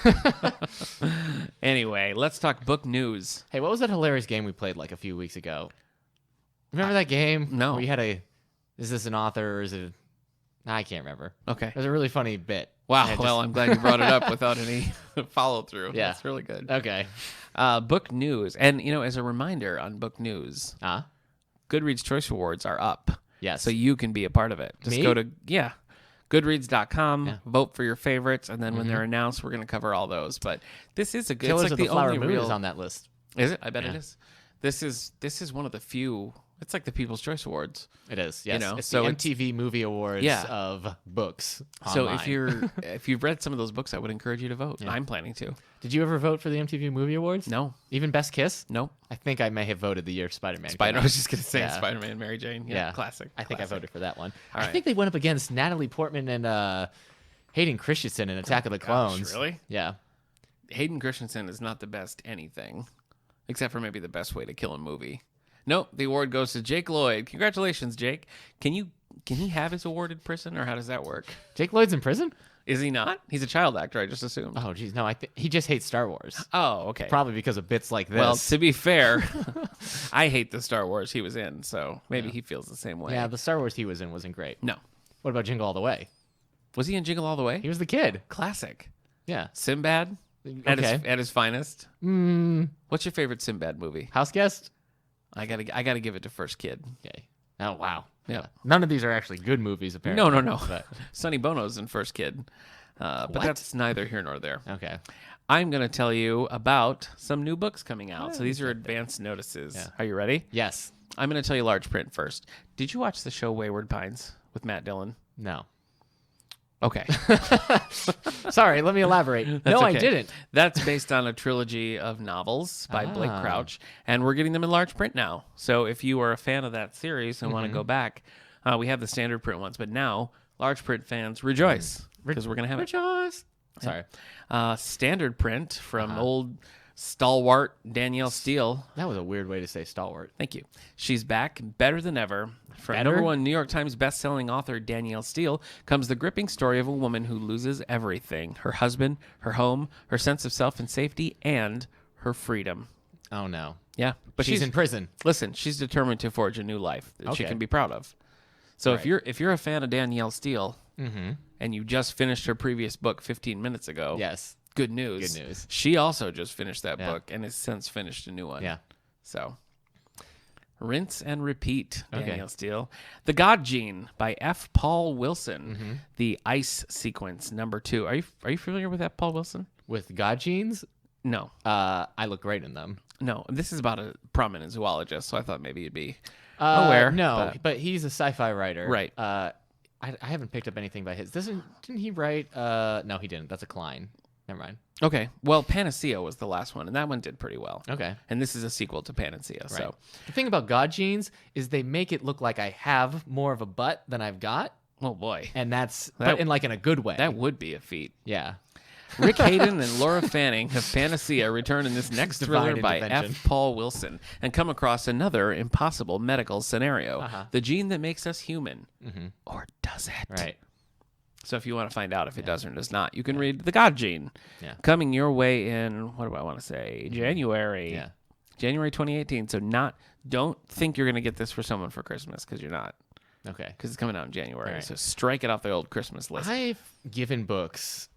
Speaker 2: Anyway, let's talk book news.
Speaker 1: Hey, what was that hilarious game we played like a few weeks ago? Remember that game?
Speaker 2: no.
Speaker 1: Where you had is this an author or is it I can't remember.
Speaker 2: Okay.
Speaker 1: It was a really funny bit.
Speaker 2: Wow.
Speaker 1: And it
Speaker 2: Well,
Speaker 1: just-
Speaker 2: I'm glad you brought it up without any follow through.
Speaker 1: Yeah.
Speaker 2: That's really good.
Speaker 1: Okay.
Speaker 2: Book news. And, as a reminder on book news, Goodreads Choice Awards are up.
Speaker 1: Yes.
Speaker 2: So you can be a part of it. Just
Speaker 1: Me?
Speaker 2: go to, Goodreads.com,
Speaker 1: Yeah.
Speaker 2: vote for your favorites, and then when they're announced, we're going to cover all those. But this is a good.
Speaker 1: Killers
Speaker 2: it's like
Speaker 1: of the Flower
Speaker 2: only
Speaker 1: Moon
Speaker 2: real.
Speaker 1: is on that list.
Speaker 2: Is it? I bet it
Speaker 1: Yeah.
Speaker 2: is. This is one of the few. It's like the People's Choice Awards.
Speaker 1: It is. Yes.
Speaker 2: know,
Speaker 1: It's
Speaker 2: so
Speaker 1: the
Speaker 2: it's-
Speaker 1: MTV Movie Awards
Speaker 2: Yeah.
Speaker 1: of books.
Speaker 2: So
Speaker 1: online.
Speaker 2: if you've read some of those books, I would encourage you to vote.
Speaker 1: Yeah.
Speaker 2: I'm planning to.
Speaker 1: Did you ever vote for the MTV Movie Awards?
Speaker 2: No,
Speaker 1: Even Best Kiss?
Speaker 2: no.
Speaker 1: I think I may have voted the year Spider-Man. came
Speaker 2: Spider. I
Speaker 1: out.
Speaker 2: was just gonna say
Speaker 1: Yeah.
Speaker 2: Spider-Man, Mary Jane. Yeah,
Speaker 1: Yeah.
Speaker 2: classic.
Speaker 1: I think I
Speaker 2: classic.
Speaker 1: voted for that one.
Speaker 2: All
Speaker 1: I
Speaker 2: right.
Speaker 1: think they went up against Natalie Portman and Hayden Christensen in Attack of the
Speaker 2: Gosh,
Speaker 1: Clones.
Speaker 2: really?
Speaker 1: Yeah.
Speaker 2: Hayden Christensen is not the best anything. except for maybe The Best Way to Kill a Movie. Nope, the award goes to Jake Lloyd. Congratulations, Jake. Can he have his award in prison, or how does that work?
Speaker 1: Jake Lloyd's in prison?
Speaker 2: Is he not? He's a child actor, I just assumed.
Speaker 1: Oh, geez. No, he just hates Star Wars.
Speaker 2: Oh, okay.
Speaker 1: Probably because of bits like this.
Speaker 2: Well, to be fair, I hate the Star Wars he was in, so maybe he feels the same way.
Speaker 1: Yeah, the Star Wars he was in wasn't great.
Speaker 2: No.
Speaker 1: What about Jingle All the Way?
Speaker 2: Was he in Jingle All the Way?
Speaker 1: He was the kid.
Speaker 2: Classic.
Speaker 1: Yeah.
Speaker 2: Sinbad?
Speaker 1: Okay.
Speaker 2: At his finest? What's your favorite Sinbad movie?
Speaker 1: House Guest?
Speaker 2: I gotta give it to First Kid.
Speaker 1: Okay. Oh, wow.
Speaker 2: Yeah.
Speaker 1: None of these are actually good movies, apparently.
Speaker 2: No.
Speaker 1: But,
Speaker 2: Sonny Bono's in First Kid. But that's neither here nor there.
Speaker 1: okay.
Speaker 2: I'm going to tell you about some new books coming out. So these are advance notices.
Speaker 1: Yeah.
Speaker 2: Are you ready?
Speaker 1: Yes.
Speaker 2: I'm going to tell you large print first. Did you watch the show Wayward Pines with Matt Dillon?
Speaker 1: No.
Speaker 2: Okay.
Speaker 1: Sorry, let me elaborate. No,
Speaker 2: okay.
Speaker 1: I didn't.
Speaker 2: That's based on a trilogy of novels by Blake Crouch, and we're getting them in large print now. So if you are a fan of that series and want to go back, we have the standard print ones, but now large print fans rejoice because we're going to have
Speaker 1: Rejoice. Sorry.
Speaker 2: standard print from old stalwart Danielle Steele.
Speaker 1: That was a weird way to say stalwart.
Speaker 2: Thank you. She's back, better than ever. From
Speaker 1: Better?
Speaker 2: #1 New York Times bestselling author Danielle Steele comes the gripping story of a woman who loses everything: her husband, her home, her sense of self and safety, and her freedom.
Speaker 1: Oh, no.
Speaker 2: Yeah, but
Speaker 1: She's in prison.
Speaker 2: Listen, she's determined to forge a new life that she
Speaker 1: Okay.
Speaker 2: can be proud of. So
Speaker 1: Right.
Speaker 2: if you're a fan of Danielle Steele and you just finished her previous book 15 minutes ago,
Speaker 1: Yes.
Speaker 2: good news.
Speaker 1: Good news.
Speaker 2: She also just finished that
Speaker 1: Yeah.
Speaker 2: book and has since finished a new one.
Speaker 1: Yeah.
Speaker 2: So, rinse and repeat,
Speaker 1: Okay.
Speaker 2: Danielle Steele. The God Gene by F. Paul Wilson.
Speaker 1: Mm-hmm.
Speaker 2: The Ice Sequence, #2. Are you familiar with F. Paul Wilson?
Speaker 1: With God genes,
Speaker 2: No.
Speaker 1: I look great in them.
Speaker 2: No. This is about a prominent zoologist, so I thought maybe you'd be aware.
Speaker 1: No, but he's a sci-fi writer.
Speaker 2: Right.
Speaker 1: I haven't picked up anything by his. Didn't he write? No, he didn't. That's a Klein. Never mind.
Speaker 2: Okay. Well, Panacea was the last one, and that one did pretty well.
Speaker 1: Okay.
Speaker 2: And this is a sequel to Panacea.
Speaker 1: Right.
Speaker 2: So,
Speaker 1: The thing about God genes is they make it look like I have more of a butt than I've got,
Speaker 2: oh boy,
Speaker 1: and that's
Speaker 2: That-
Speaker 1: but in a good way.
Speaker 2: that would be a feat.
Speaker 1: yeah.
Speaker 2: Rick Hayden and Laura Fanning of Panacea return in this next thriller
Speaker 1: Divine
Speaker 2: by
Speaker 1: intervention.
Speaker 2: F. Paul Wilson and come across another impossible medical scenario: the gene that makes us human, or does it?
Speaker 1: Right.
Speaker 2: So if you want to find out if it does or does not, you can read The God Gene.
Speaker 1: Yeah.
Speaker 2: Coming your way in, what do I want to say? January.
Speaker 1: Yeah.
Speaker 2: January 2018. So don't think you're going to get this for someone for Christmas, because you're not.
Speaker 1: Okay.
Speaker 2: Because it's coming out in January.
Speaker 1: Right.
Speaker 2: So strike it off the old Christmas list.
Speaker 1: I've given books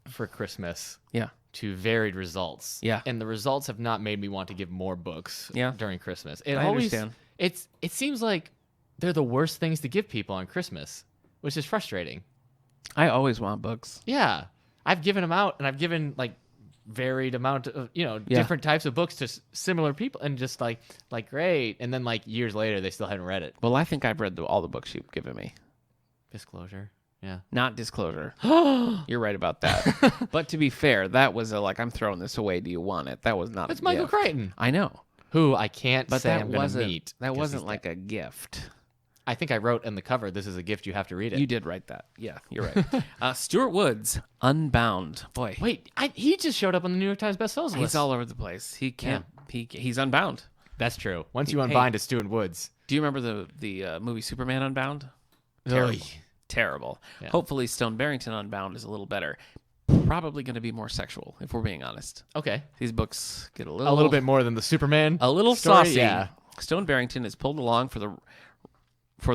Speaker 1: for Christmas
Speaker 2: Yeah.
Speaker 1: to varied results.
Speaker 2: Yeah.
Speaker 1: And the results have not made me want to give more books
Speaker 2: Yeah.
Speaker 1: during Christmas.
Speaker 2: I understand.
Speaker 1: It seems like they're the worst things to give people on Christmas, which is frustrating.
Speaker 2: I always want books.
Speaker 1: Yeah. I've given them out, and I've given varied amount of, different types of books to similar people, and just like great. And then years later, they still haven't read it.
Speaker 2: Well, I think I've read all the books you've given me.
Speaker 1: Disclosure. Yeah.
Speaker 2: Not disclosure. You're right about that. But to be fair, that was I'm throwing this away. Do you want it? That was not
Speaker 1: That's
Speaker 2: a
Speaker 1: Michael
Speaker 2: gift.
Speaker 1: Crichton,
Speaker 2: I know.
Speaker 1: who I can't
Speaker 2: But
Speaker 1: say
Speaker 2: that
Speaker 1: I'm going to
Speaker 2: wasn't
Speaker 1: meet.
Speaker 2: that
Speaker 1: 'cause
Speaker 2: wasn't
Speaker 1: he's
Speaker 2: like
Speaker 1: dead.
Speaker 2: a gift.
Speaker 1: I think I wrote in the cover, "This is a gift. You have to read it."
Speaker 2: You did write that. Yeah, you're right. Stuart Woods, Unbound. Boy,
Speaker 1: Wait, he just showed up on the New York Times bestsellers
Speaker 2: he's
Speaker 1: list.
Speaker 2: all over the place. He can't. He's unbound.
Speaker 1: That's true. Once you unbind a Stuart Woods.
Speaker 2: Do you remember the movie Superman Unbound?
Speaker 1: Oy.
Speaker 2: Terrible. Terrible.
Speaker 1: Yeah.
Speaker 2: Hopefully, Stone Barrington Unbound is a little better. Probably going to be more sexual, if we're being honest.
Speaker 1: Okay.
Speaker 2: These books get a
Speaker 1: A little bit more than the Superman.
Speaker 2: a little
Speaker 1: story?
Speaker 2: saucy.
Speaker 1: Yeah.
Speaker 2: Stone Barrington is pulled along for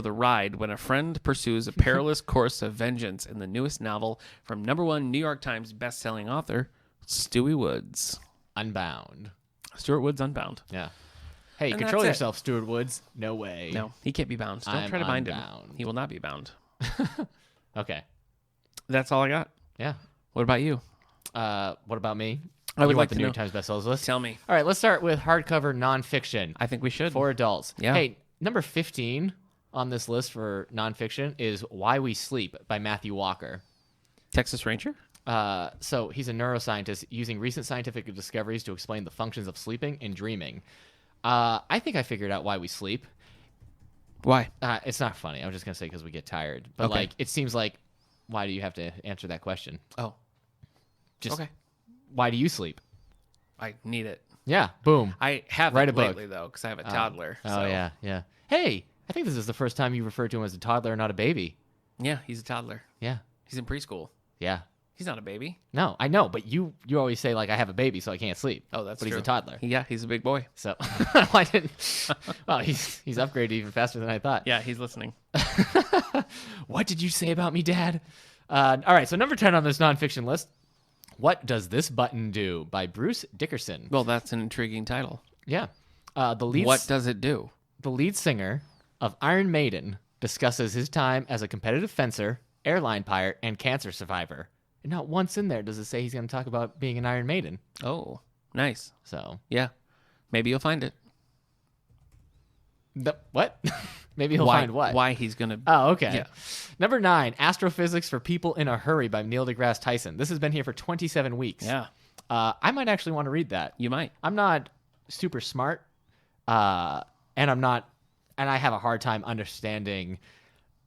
Speaker 2: the ride when a friend pursues a perilous course of vengeance in the newest novel from #1 New York Times bestselling author Stewie Woods.
Speaker 1: Unbound.
Speaker 2: Stuart Woods Unbound.
Speaker 1: Yeah. Hey,
Speaker 2: And
Speaker 1: control
Speaker 2: that's it.
Speaker 1: yourself, Stuart Woods. No way.
Speaker 2: No, he can't be bound. Don't
Speaker 1: I'm
Speaker 2: try to bind
Speaker 1: unbound.
Speaker 2: him. He will not be bound.
Speaker 1: Okay.
Speaker 2: That's all I got.
Speaker 1: Yeah.
Speaker 2: What about you?
Speaker 1: What about me?
Speaker 2: I would
Speaker 1: You
Speaker 2: like
Speaker 1: want the
Speaker 2: to
Speaker 1: New
Speaker 2: know.
Speaker 1: York Times bestsellers list?
Speaker 2: Tell me.
Speaker 1: All right, let's start with hardcover nonfiction
Speaker 2: I think we should.
Speaker 1: for adults.
Speaker 2: Yeah.
Speaker 1: Hey, number 15 on this list for nonfiction is Why We Sleep by Matthew Walker.
Speaker 2: Texas Ranger?
Speaker 1: So he's a neuroscientist using recent scientific discoveries to explain the functions of sleeping and dreaming. I think I figured out why we sleep.
Speaker 2: Why?
Speaker 1: It's not funny. I was just going to say because we get tired. But
Speaker 2: Okay.
Speaker 1: it seems like, why do you have to answer that question?
Speaker 2: Oh,
Speaker 1: Just
Speaker 2: okay.
Speaker 1: why do you sleep?
Speaker 2: I need it.
Speaker 1: Yeah, boom.
Speaker 2: I haven't
Speaker 1: Write a book.
Speaker 2: lately though, because I have a toddler.
Speaker 1: Oh
Speaker 2: so.
Speaker 1: yeah. Hey, I think this is the first time you referred to him as a toddler, not a baby.
Speaker 2: Yeah, he's a toddler.
Speaker 1: Yeah.
Speaker 2: He's in preschool.
Speaker 1: Yeah.
Speaker 2: He's not a baby.
Speaker 1: No, I know, but you always say like I have a baby, so I can't sleep.
Speaker 2: Oh, that's
Speaker 1: but
Speaker 2: true.
Speaker 1: He's a toddler.
Speaker 2: Yeah, he's a big boy.
Speaker 1: So why didn't? Well, he's upgraded even faster than I thought.
Speaker 2: Yeah, he's listening.
Speaker 1: What did you say about me, Dad? All right, so number 10 on this nonfiction list. What Does This Button Do by Bruce Dickerson.
Speaker 2: Well, that's an intriguing title.
Speaker 1: Yeah.
Speaker 2: What does it do?
Speaker 1: The lead singer of Iron Maiden discusses his time as a competitive fencer, airline pirate, and cancer survivor. And not once in there does it say he's going to talk about being an Iron Maiden.
Speaker 2: Oh, nice.
Speaker 1: So,
Speaker 2: yeah. Maybe you'll find it.
Speaker 1: What? Maybe he'll find what?
Speaker 2: Why he's going to...
Speaker 1: Oh, okay.
Speaker 2: Yeah.
Speaker 1: Number 9, Astrophysics for People in a Hurry by Neil deGrasse Tyson. This has been here for 27 weeks.
Speaker 2: Yeah.
Speaker 1: I might actually want to read that.
Speaker 2: You might.
Speaker 1: I'm not super smart, and I have a hard time understanding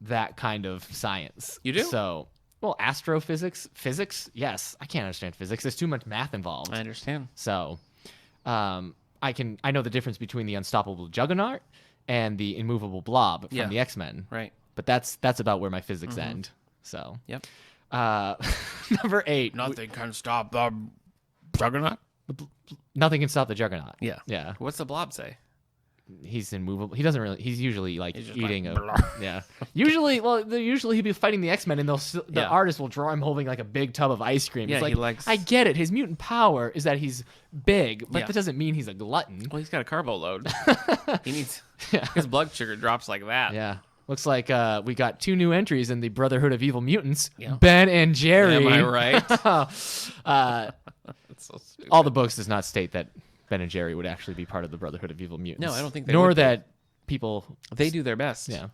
Speaker 1: that kind of science.
Speaker 2: You do?
Speaker 1: So, well, astrophysics, physics, yes. I can't understand physics. There's too much math involved.
Speaker 2: I understand.
Speaker 1: So, I know the difference between the unstoppable Juggernaut and the immovable Blob from the X-Men.
Speaker 2: Right.
Speaker 1: But that's about where my physics end. So,
Speaker 2: Yep.
Speaker 1: Number 8.
Speaker 2: Nothing can stop the Juggernaut.
Speaker 1: Nothing can stop the Juggernaut.
Speaker 2: Yeah.
Speaker 1: Yeah.
Speaker 2: What's the Blob say?
Speaker 1: He's immovable. He doesn't really. He's usually like
Speaker 2: He's just
Speaker 1: eating
Speaker 2: like,
Speaker 1: yeah. Usually he'll be fighting the X-Men, and the artist will draw him holding like a big tub of ice cream.
Speaker 2: Yeah,
Speaker 1: it's like,
Speaker 2: he likes...
Speaker 1: I get it. His mutant power is that he's big, but
Speaker 2: Yeah.
Speaker 1: that doesn't mean he's a glutton.
Speaker 2: Well, he's got a carbo load. He needs... His blood sugar drops like that.
Speaker 1: Yeah. Looks like we got 2 new entries in the Brotherhood of Evil Mutants.
Speaker 2: Yeah.
Speaker 1: Ben and Jerry.
Speaker 2: Am I right? That's so stupid.
Speaker 1: All the books does not state that Ben and Jerry would actually be part of the Brotherhood of Evil Mutants.
Speaker 2: No, I don't think they
Speaker 1: Nor
Speaker 2: would be.
Speaker 1: that people
Speaker 2: They do their best.
Speaker 1: Yeah.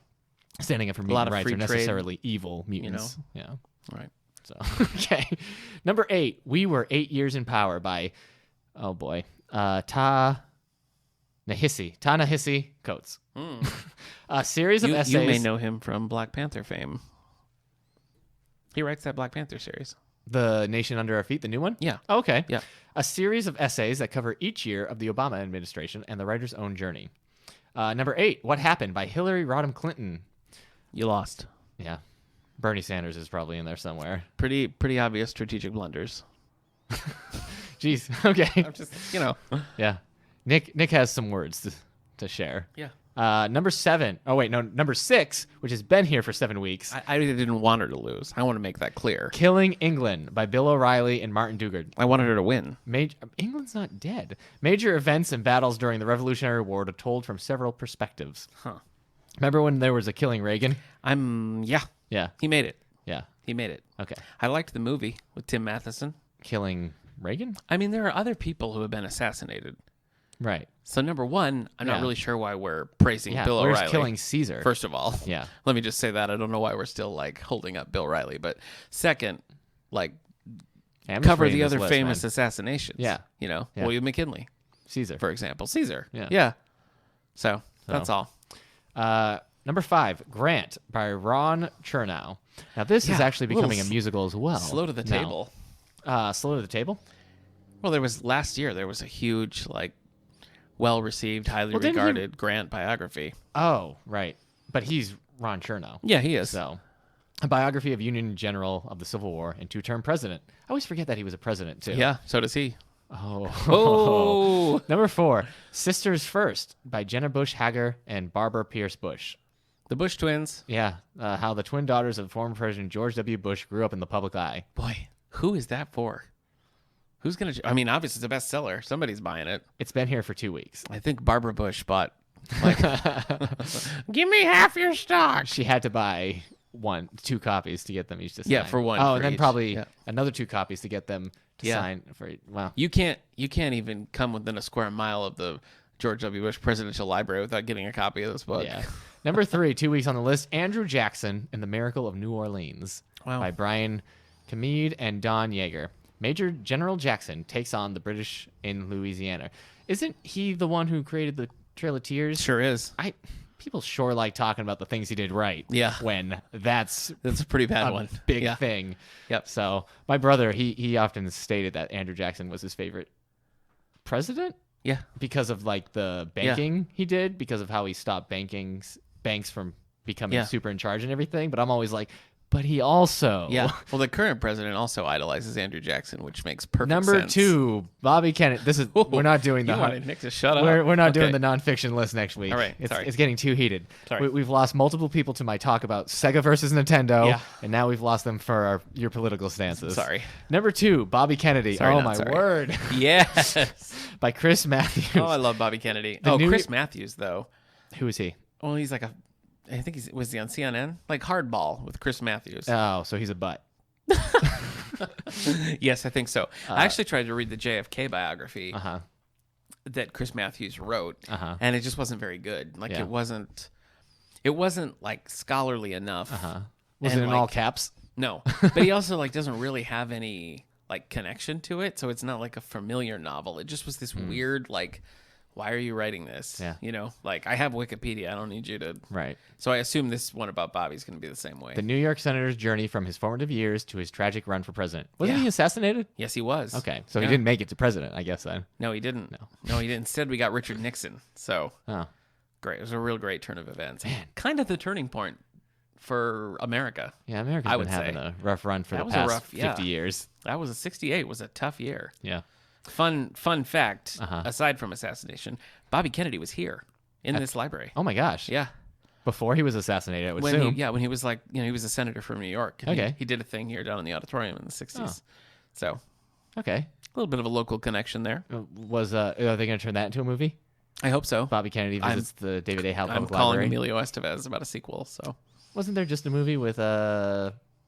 Speaker 1: Standing up for
Speaker 2: lot
Speaker 1: mutant
Speaker 2: of
Speaker 1: rights
Speaker 2: free
Speaker 1: are
Speaker 2: trade,
Speaker 1: necessarily evil mutants. Yeah.
Speaker 2: Right.
Speaker 1: So, okay. Number 8, We Were 8 Years in Power by, oh boy, Ta-Nehisi Coates. A series of essays.
Speaker 2: You may know him from Black Panther fame. He writes that Black Panther series.
Speaker 1: The Nation Under Our Feet, the new one?
Speaker 2: Yeah.
Speaker 1: Okay.
Speaker 2: Yeah.
Speaker 1: A series of essays that cover each year of the Obama administration and the writer's own journey. Number 8, What Happened by Hillary Rodham Clinton.
Speaker 2: You lost.
Speaker 1: Yeah. Bernie Sanders is probably in there somewhere.
Speaker 2: Pretty obvious strategic blunders.
Speaker 1: Jeez. Okay.
Speaker 2: I'm just, you know.
Speaker 1: Yeah. Nick has some words to share.
Speaker 2: Yeah.
Speaker 1: Number 7. Oh, wait. No, number 6, which has been here for 7 weeks.
Speaker 2: I didn't want her to lose. I want to make that clear.
Speaker 1: Killing England by Bill O'Reilly and Martin Dugard.
Speaker 2: I wanted her to win.
Speaker 1: England's not dead. Major events and battles during the Revolutionary War are told from several perspectives.
Speaker 2: Huh.
Speaker 1: Remember when there was a Killing Reagan?
Speaker 2: Yeah.
Speaker 1: Yeah.
Speaker 2: He made it.
Speaker 1: Yeah.
Speaker 2: He made it.
Speaker 1: Okay.
Speaker 2: I liked the movie with Tim Matheson.
Speaker 1: Killing Reagan?
Speaker 2: I mean, there are other people who have been assassinated.
Speaker 1: Right.
Speaker 2: So number 1, I'm not really sure why we're praising
Speaker 1: Yeah.
Speaker 2: Bill
Speaker 1: Where's
Speaker 2: O'Reilly.
Speaker 1: Killing Caesar?
Speaker 2: First of all,
Speaker 1: Yeah.
Speaker 2: Let me just say that I don't know why we're still like holding up Bill Riley, but second, like cover the other famous assassinations.
Speaker 1: Yeah.
Speaker 2: You know,
Speaker 1: Yeah.
Speaker 2: William McKinley,
Speaker 1: Caesar.
Speaker 2: for example, Caesar.
Speaker 1: Yeah.
Speaker 2: Yeah. So that's all.
Speaker 1: Number 5, Grant by Ron Chernow. Now this is actually becoming a musical as well.
Speaker 2: Slow to the
Speaker 1: now.
Speaker 2: table.
Speaker 1: Slow to the table?
Speaker 2: Well, last year there was a huge, like, well-received, highly
Speaker 1: didn't he-
Speaker 2: regarded Grant biography.
Speaker 1: Oh, right. But he's Ron Chernow.
Speaker 2: Yeah, he is.
Speaker 1: So, a biography of Union General of the Civil War and 2-term president. I always forget that he was a president, too.
Speaker 2: Yeah, so does he.
Speaker 1: Oh.
Speaker 2: Oh.
Speaker 1: Number 4, Sisters First by Jenna Bush Hager and Barbara Pierce Bush.
Speaker 2: The Bush twins.
Speaker 1: Yeah, how the twin daughters of former President George W. Bush grew up in the public eye.
Speaker 2: Boy, who is that for? Who's going to... I mean, obviously it's a bestseller. Somebody's buying it.
Speaker 1: It's been here for 2 weeks.
Speaker 2: I think Barbara Bush bought, like, give me half your stock.
Speaker 1: She had to buy 2 copies to get them each to sign.
Speaker 2: Yeah, for one
Speaker 1: Oh,
Speaker 2: for
Speaker 1: and then
Speaker 2: each.
Speaker 1: probably
Speaker 2: Yeah.
Speaker 1: another 2 copies to get them to sign for. Wow.
Speaker 2: You can't even come within a square mile of the George W. Bush Presidential Library without getting a copy of this book.
Speaker 1: Yeah. Number 3, 2 weeks on the list, Andrew Jackson and the Miracle of New Orleans by Brian Kamede and Don Yeager. Major General Jackson takes on the British in Louisiana. Isn't he the one who created the Trail of Tears?
Speaker 2: Sure is.
Speaker 1: People sure like talking about the things he did right.
Speaker 2: Yeah.
Speaker 1: When that's
Speaker 2: a pretty bad
Speaker 1: a
Speaker 2: one.
Speaker 1: big
Speaker 2: Yeah.
Speaker 1: thing.
Speaker 2: Yep.
Speaker 1: So my brother, he often stated that Andrew Jackson was his favorite president.
Speaker 2: Yeah.
Speaker 1: because of like the banking he did, because of how he stopped banks from becoming super in charge and everything. But I'm always like, but he also
Speaker 2: Well, the current president also idolizes Andrew Jackson, which makes perfect
Speaker 1: Number
Speaker 2: sense.
Speaker 1: 2, Bobby Kennedy. This is we're not doing the
Speaker 2: You wanted Nick to shut up.
Speaker 1: we're not doing the nonfiction list next week.
Speaker 2: All right,
Speaker 1: it's getting too heated.
Speaker 2: Sorry.
Speaker 1: We've lost multiple people to my talk about Sega versus Nintendo,
Speaker 2: Yeah.
Speaker 1: and now we've lost them for your political stances.
Speaker 2: Sorry.
Speaker 1: Number 2, Bobby Kennedy.
Speaker 2: Sorry,
Speaker 1: oh
Speaker 2: not
Speaker 1: my
Speaker 2: sorry.
Speaker 1: word!
Speaker 2: Yes.
Speaker 1: By Chris Matthews.
Speaker 2: Oh, I love Bobby Kennedy. Chris Matthews though.
Speaker 1: Who is he?
Speaker 2: Well, he's like I think was he on CNN? Like Hardball with Chris Matthews.
Speaker 1: Oh, so he's a butt.
Speaker 2: Yes, I think so. I actually tried to read the JFK biography
Speaker 1: Uh-huh.
Speaker 2: that Chris Matthews wrote,
Speaker 1: Uh-huh.
Speaker 2: and it just wasn't very good. Like
Speaker 1: Yeah.
Speaker 2: it wasn't like scholarly enough.
Speaker 1: Uh-huh. Was
Speaker 2: And,
Speaker 1: it in
Speaker 2: like,
Speaker 1: all caps?
Speaker 2: No, but he also like doesn't really have any like connection to it, so it's not like a familiar novel. It just was this weird like, why are you writing this?
Speaker 1: Yeah.
Speaker 2: You know, like I have Wikipedia. I don't need you to.
Speaker 1: Right.
Speaker 2: So I assume this one about Bobby's going to be the same way.
Speaker 1: The New York senator's journey from his formative years to his tragic run for president. Wasn't
Speaker 2: Yeah.
Speaker 1: he assassinated?
Speaker 2: Yes, he was.
Speaker 1: Okay, so
Speaker 2: Yeah.
Speaker 1: he didn't make it to president, I guess then.
Speaker 2: No, he didn't. No, he didn't. Instead, we got Richard Nixon. So
Speaker 1: Oh,
Speaker 2: great. It was a real great turn of events. Man. Kind of the turning point for America.
Speaker 1: yeah, America's
Speaker 2: I
Speaker 1: been
Speaker 2: would
Speaker 1: having
Speaker 2: say.
Speaker 1: a rough run for
Speaker 2: That
Speaker 1: the
Speaker 2: was a
Speaker 1: past
Speaker 2: rough-
Speaker 1: 50 years.
Speaker 2: That was 68 was a tough year.
Speaker 1: Yeah.
Speaker 2: Fun fact,
Speaker 1: Uh-huh.
Speaker 2: aside from assassination, Bobby Kennedy was here in this library.
Speaker 1: Oh my gosh.
Speaker 2: Yeah.
Speaker 1: Before he was assassinated, I would
Speaker 2: When
Speaker 1: assume.
Speaker 2: when he was like, he was a senator from New York. And
Speaker 1: Okay.
Speaker 2: He did a thing here down in the auditorium in the 60s. So
Speaker 1: Okay.
Speaker 2: a little bit of a local connection there.
Speaker 1: Are they going to turn that into a movie?
Speaker 2: I hope so.
Speaker 1: Bobby Kennedy visits the David A. Howe
Speaker 2: I'm
Speaker 1: Public
Speaker 2: calling
Speaker 1: Library.
Speaker 2: Emilio Estevez about a sequel. So
Speaker 1: Wasn't there just a movie with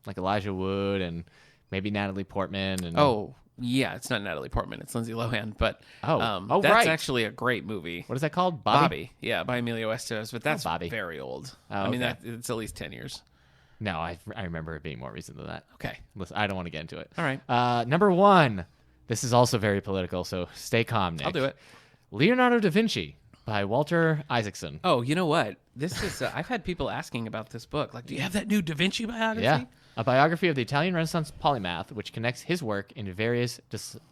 Speaker 1: like Elijah Wood and maybe Natalie Portman? And
Speaker 2: yeah, it's not Natalie Portman. It's Lindsay Lohan. But
Speaker 1: Oh,
Speaker 2: that's
Speaker 1: right.
Speaker 2: actually a great movie.
Speaker 1: What is that called?
Speaker 2: Bobby. Yeah, by Emilio Estevez. But that's
Speaker 1: Bobby.
Speaker 2: very old.
Speaker 1: Oh,
Speaker 2: I mean,
Speaker 1: okay.
Speaker 2: it's at least 10 years.
Speaker 1: No, I remember it being more recent than that.
Speaker 2: Okay.
Speaker 1: Listen, I don't want to get into it.
Speaker 2: All right.
Speaker 1: Number 1. This is also very political, so stay calm, Nick.
Speaker 2: I'll do it.
Speaker 1: Leonardo da Vinci by Walter Isaacson.
Speaker 2: Oh, you know what? This is. I've had people asking about this book. Like, do you have that new Da Vinci biography?
Speaker 1: Yeah. A biography of the Italian Renaissance polymath, which connects his work into various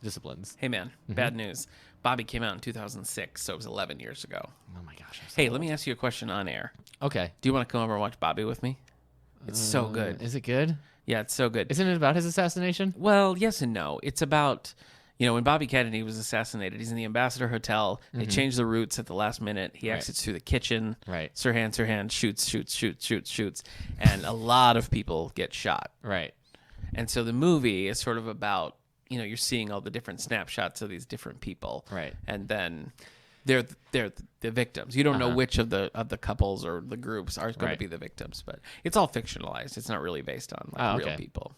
Speaker 1: disciplines.
Speaker 2: Hey, man.
Speaker 1: Mm-hmm.
Speaker 2: Bad news. Bobby came out in 2006, so it was 11 years ago.
Speaker 1: Oh my gosh.
Speaker 2: Hey, let me ask you a question on air.
Speaker 1: Okay.
Speaker 2: Do you want to come over and watch Bobby with me? It's so good.
Speaker 1: Is it good?
Speaker 2: Yeah, it's so good.
Speaker 1: Isn't it about his assassination?
Speaker 2: Well, yes and no. It's about, when Bobby Kennedy was assassinated, he's in the Ambassador Hotel. They change the routes at the last minute. He exits through the kitchen.
Speaker 1: Right.
Speaker 2: Sirhan shoots. And a lot of people get shot.
Speaker 1: Right.
Speaker 2: And so the movie is sort of about, you're seeing all the different snapshots of these different people.
Speaker 1: Right.
Speaker 2: And then they're the victims. You don't know which of the couples or the groups are going to be the victims, but it's all fictionalized. It's not really based on real people.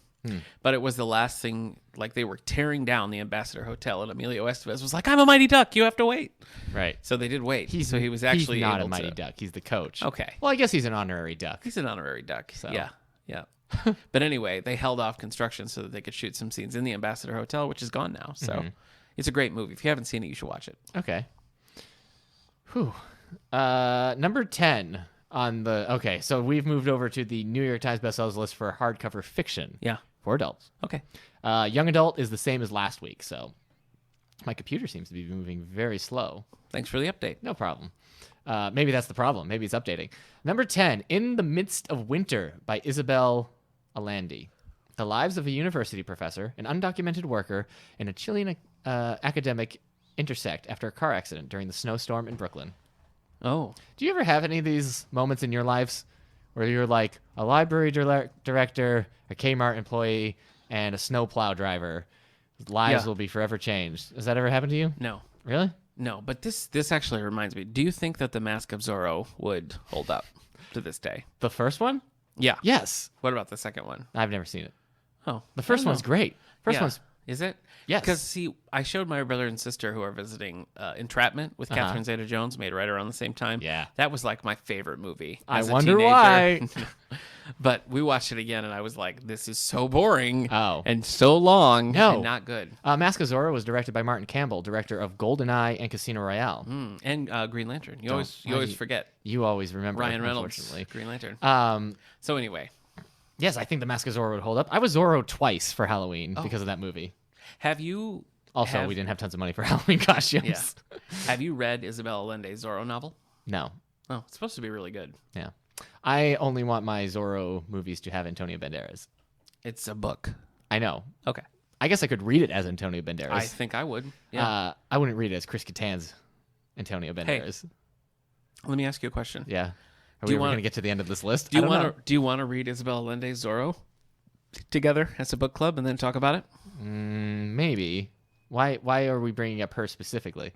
Speaker 2: But it was the last thing, like they were tearing down the Ambassador Hotel, and Emilio Estevez was like, "I'm a mighty duck. You have to wait."
Speaker 1: Right.
Speaker 2: So they did wait. So he was actually
Speaker 1: he's not
Speaker 2: able
Speaker 1: a mighty
Speaker 2: to.
Speaker 1: duck. He's the coach.
Speaker 2: Okay.
Speaker 1: Well, I guess he's an honorary duck.
Speaker 2: He's an honorary duck.
Speaker 1: So.
Speaker 2: Yeah. But anyway, they held off construction so that they could shoot some scenes in the Ambassador Hotel, which is gone now. So it's a great movie. If you haven't seen it, you should watch it.
Speaker 1: Okay. Whew. Number 10 on the... Okay, so we've moved over to the New York Times bestsellers list for hardcover fiction.
Speaker 2: Yeah.
Speaker 1: For adults.
Speaker 2: Okay.
Speaker 1: Young adult is the same as last week, so my computer seems to be moving very slow.
Speaker 2: Thanks for the update.
Speaker 1: No problem. Maybe that's the problem. Maybe it's updating. Number 10, In the Midst of Winter by Isabel Allende. The lives of a university professor, an undocumented worker, and a Chilean academic intersect after a car accident during the snowstorm in Brooklyn.
Speaker 2: Oh.
Speaker 1: Do you ever have any of these moments in your lives where you're like a library director, a Kmart employee, and a snowplow driver? Lives will be forever changed. Has that ever happened to you?
Speaker 2: No.
Speaker 1: Really?
Speaker 2: No, but this actually reminds me. Do you think that the Mask of Zorro would hold up to this day?
Speaker 1: The first one?
Speaker 2: Yeah.
Speaker 1: Yes.
Speaker 2: What about the second one?
Speaker 1: I've never seen it.
Speaker 2: Oh.
Speaker 1: The first one's great. First one's...
Speaker 2: Is it?
Speaker 1: Yes.
Speaker 2: Because, see, I showed my brother and sister who are visiting Entrapment with Catherine Zeta-Jones, made right around the same time.
Speaker 1: Yeah.
Speaker 2: That was like my favorite movie.
Speaker 1: I
Speaker 2: as a
Speaker 1: wonder
Speaker 2: teenager.
Speaker 1: why.
Speaker 2: But we watched it again, and I was like, this is so boring and so long
Speaker 1: No.
Speaker 2: and not good.
Speaker 1: Mask of Zorro was directed by Martin Campbell, director of GoldenEye and Casino Royale.
Speaker 2: And Green Lantern. You always forget.
Speaker 1: You always remember
Speaker 2: Ryan Reynolds,
Speaker 1: unfortunately.
Speaker 2: Green Lantern. So anyway.
Speaker 1: Yes, I think the Mask of Zorro would hold up. I was Zorro twice for Halloween because of that movie.
Speaker 2: Have you
Speaker 1: Also, we didn't have tons of money for Halloween costumes.
Speaker 2: Yeah. Have you read Isabel Allende's Zorro novel?
Speaker 1: No.
Speaker 2: Oh, it's supposed to be really good.
Speaker 1: Yeah. I only want my Zorro movies to have Antonio Banderas.
Speaker 2: It's a book.
Speaker 1: I know.
Speaker 2: Okay.
Speaker 1: I guess I could read it as Antonio Banderas.
Speaker 2: I think I would. Yeah.
Speaker 1: I wouldn't read it as Chris Kattan's Antonio Banderas.
Speaker 2: Hey, let me ask you a question.
Speaker 1: Yeah. Are we going to get to the end of this list?
Speaker 2: Do you want to read Isabel Allende's Zorro together as a book club and then talk about it?
Speaker 1: Maybe. Why are we bringing up her specifically?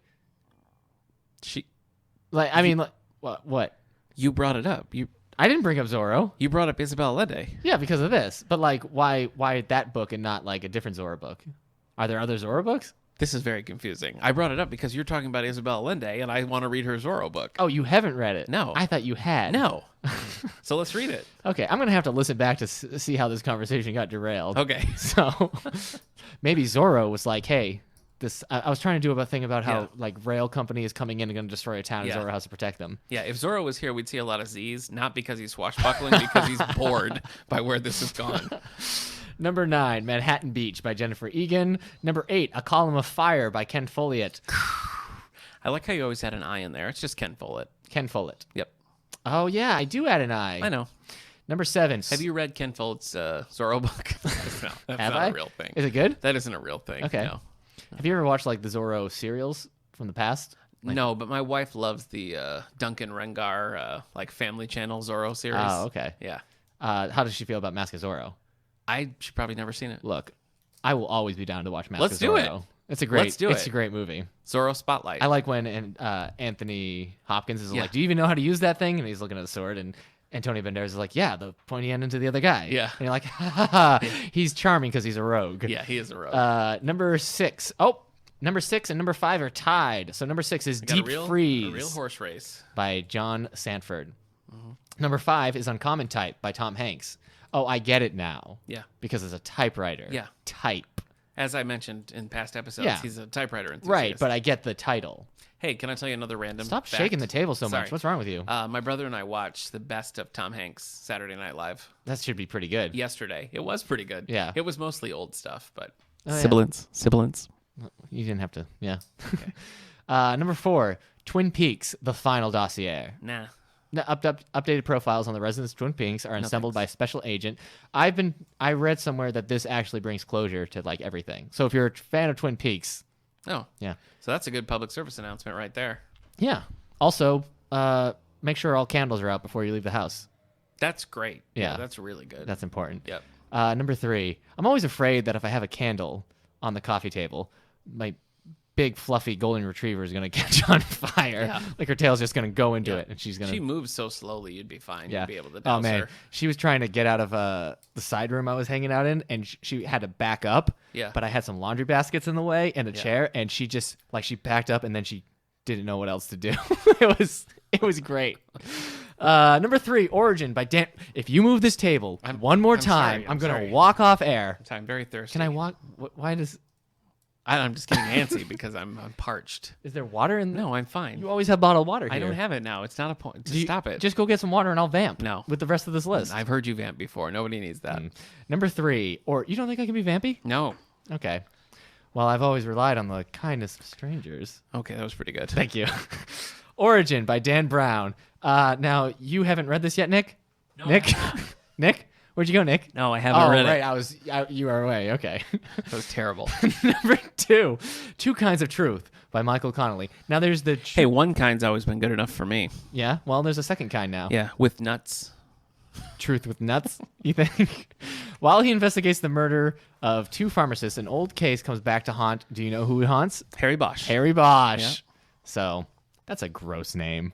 Speaker 1: What?
Speaker 2: You brought it up.
Speaker 1: I didn't bring up Zorro.
Speaker 2: You brought up Isabel Allende.
Speaker 1: Yeah, because of this. But like, why that book and not like a different Zorro book? Are there other Zorro books?
Speaker 2: This is very confusing. I brought it up because you're talking about Isabel Allende, and I want to read her Zorro book.
Speaker 1: Oh, you haven't read it?
Speaker 2: No.
Speaker 1: I thought you had.
Speaker 2: No. So let's read it.
Speaker 1: Okay, I'm gonna have to listen back to see how this conversation got derailed.
Speaker 2: Okay.
Speaker 1: So maybe Zorro was like, "Hey, this." I was trying to do a thing about how like rail company is coming in and going to destroy a town, and Zorro has to protect them.
Speaker 2: Yeah, if Zorro was here, we'd see a lot of Z's, not because he's swashbuckling, because he's bored by where this has gone.
Speaker 1: Number 9, Manhattan Beach by Jennifer Egan. Number 8, A Column of Fire by Ken Follett.
Speaker 2: I like how you always had an I in there. It's just Ken Follett.
Speaker 1: Ken Follett.
Speaker 2: Yep.
Speaker 1: Oh, yeah, I do add an I.
Speaker 2: I know.
Speaker 1: Number 7.
Speaker 2: Have you read Ken Follett's Zorro book? No, that's not a real thing.
Speaker 1: Is it good?
Speaker 2: That isn't a real thing.
Speaker 1: Okay.
Speaker 2: No.
Speaker 1: Have you ever watched like the Zorro serials from the past?
Speaker 2: No, but my wife loves the Duncan Rengar like Family Channel Zorro series.
Speaker 1: Oh, okay.
Speaker 2: Yeah.
Speaker 1: How does she feel about Mask of Zorro?
Speaker 2: She's probably never seen it.
Speaker 1: Look, I will always be down to watch Mask
Speaker 2: Let's
Speaker 1: of
Speaker 2: do
Speaker 1: Zorro.
Speaker 2: it.
Speaker 1: It's a great.
Speaker 2: Let's do
Speaker 1: it's
Speaker 2: it.
Speaker 1: a great movie.
Speaker 2: Zorro Spotlight.
Speaker 1: I like when Anthony Hopkins is like, "Do you even know how to use that thing?" And he's looking at the sword, and Antonio Banderas is like, "Yeah, the pointy end into the other guy."
Speaker 2: Yeah.
Speaker 1: And you're like, "Ha ha ha!" He's charming because he's a rogue.
Speaker 2: Yeah, he is a rogue.
Speaker 1: Number 6. Oh, number 6 and number 5 are tied. So number 6 is Deep Freeze.
Speaker 2: A real horse race
Speaker 1: by John Sanford. Mm-hmm. Number 5 is Uncommon Type by Tom Hanks. Oh, I get it now.
Speaker 2: Yeah.
Speaker 1: Because it's a typewriter.
Speaker 2: Yeah.
Speaker 1: Type.
Speaker 2: As I mentioned in past episodes, he's a typewriter enthusiast.
Speaker 1: Right, but I get the title.
Speaker 2: Hey, can I tell you another random
Speaker 1: Stop
Speaker 2: fact?
Speaker 1: shaking the table so
Speaker 2: Sorry.
Speaker 1: much. What's wrong with you?
Speaker 2: My brother and I watched the best of Tom Hanks' Saturday Night Live
Speaker 1: That should be pretty good.
Speaker 2: yesterday. It was pretty good.
Speaker 1: Yeah.
Speaker 2: It was mostly old stuff, but...
Speaker 1: Oh, yeah.
Speaker 2: Sibilance.
Speaker 1: You didn't have to. Yeah. Okay. Number 4, Twin Peaks: The Final Dossier.
Speaker 2: Nah.
Speaker 1: No, updated profiles on the residents of Twin Peaks are assembled by a special agent. I read somewhere that this actually brings closure to like everything. So if you're a fan of Twin Peaks,
Speaker 2: Oh.
Speaker 1: yeah,
Speaker 2: So that's a good public service announcement right there.
Speaker 1: yeah. Also, make sure all candles are out before you leave the house.
Speaker 2: That's great.
Speaker 1: Yeah.
Speaker 2: That's really good.
Speaker 1: That's important.
Speaker 2: Yep.
Speaker 1: Number 3, I'm always afraid that if I have a candle on the coffee table, my big fluffy golden retriever is going to catch on fire.
Speaker 2: Yeah.
Speaker 1: Like her tail's just going to go into it, and she's going to...
Speaker 2: She moves so slowly, you'd be fine.
Speaker 1: Yeah.
Speaker 2: You'd be able to douse
Speaker 1: Oh man,
Speaker 2: her.
Speaker 1: she was trying to get out of the side room I was hanging out in, and she had to back up.
Speaker 2: Yeah.
Speaker 1: But I had some laundry baskets in the way and a chair, and she just she backed up, and then she didn't know what else to do. it was great. Number 3, Origin by Dan. If you move this table one more time, I'm gonna walk off air.
Speaker 2: I'm very thirsty.
Speaker 1: Can I walk? Why does?
Speaker 2: I'm just getting antsy because I'm parched.
Speaker 1: Is there water in?
Speaker 2: No, I'm fine.
Speaker 1: You always have bottled water here.
Speaker 2: I don't have it now. It's not a point. Just stop it.
Speaker 1: Just go get some water and I'll vamp.
Speaker 2: No.
Speaker 1: With the rest of this list.
Speaker 2: I've heard you vamp before. Nobody needs that.
Speaker 1: Number 3, or you don't think I can be vampy?
Speaker 2: No.
Speaker 1: Okay. Well, I've always relied on the kindness of strangers.
Speaker 2: Okay, that was pretty good.
Speaker 1: Thank you. Origin by Dan Brown. Now, you haven't read this yet, Nick? No, Nick? Nick? Where'd you go, Nick?
Speaker 2: No, I haven't read it.
Speaker 1: Right, you were away. Okay.
Speaker 2: That was terrible.
Speaker 1: Number 2, Two Kinds of Truth by Michael Connolly. Now, there's the...
Speaker 2: Hey, one kind's always been good enough for me.
Speaker 1: Yeah? Well, there's a second kind now.
Speaker 2: Yeah, with nuts.
Speaker 1: Truth with nuts, you think? While he investigates the murder of 2 pharmacists, an old case comes back to haunt. Do you know who it haunts?
Speaker 2: Harry Bosch.
Speaker 1: Harry Bosch.
Speaker 2: Yeah.
Speaker 1: So, that's a gross name.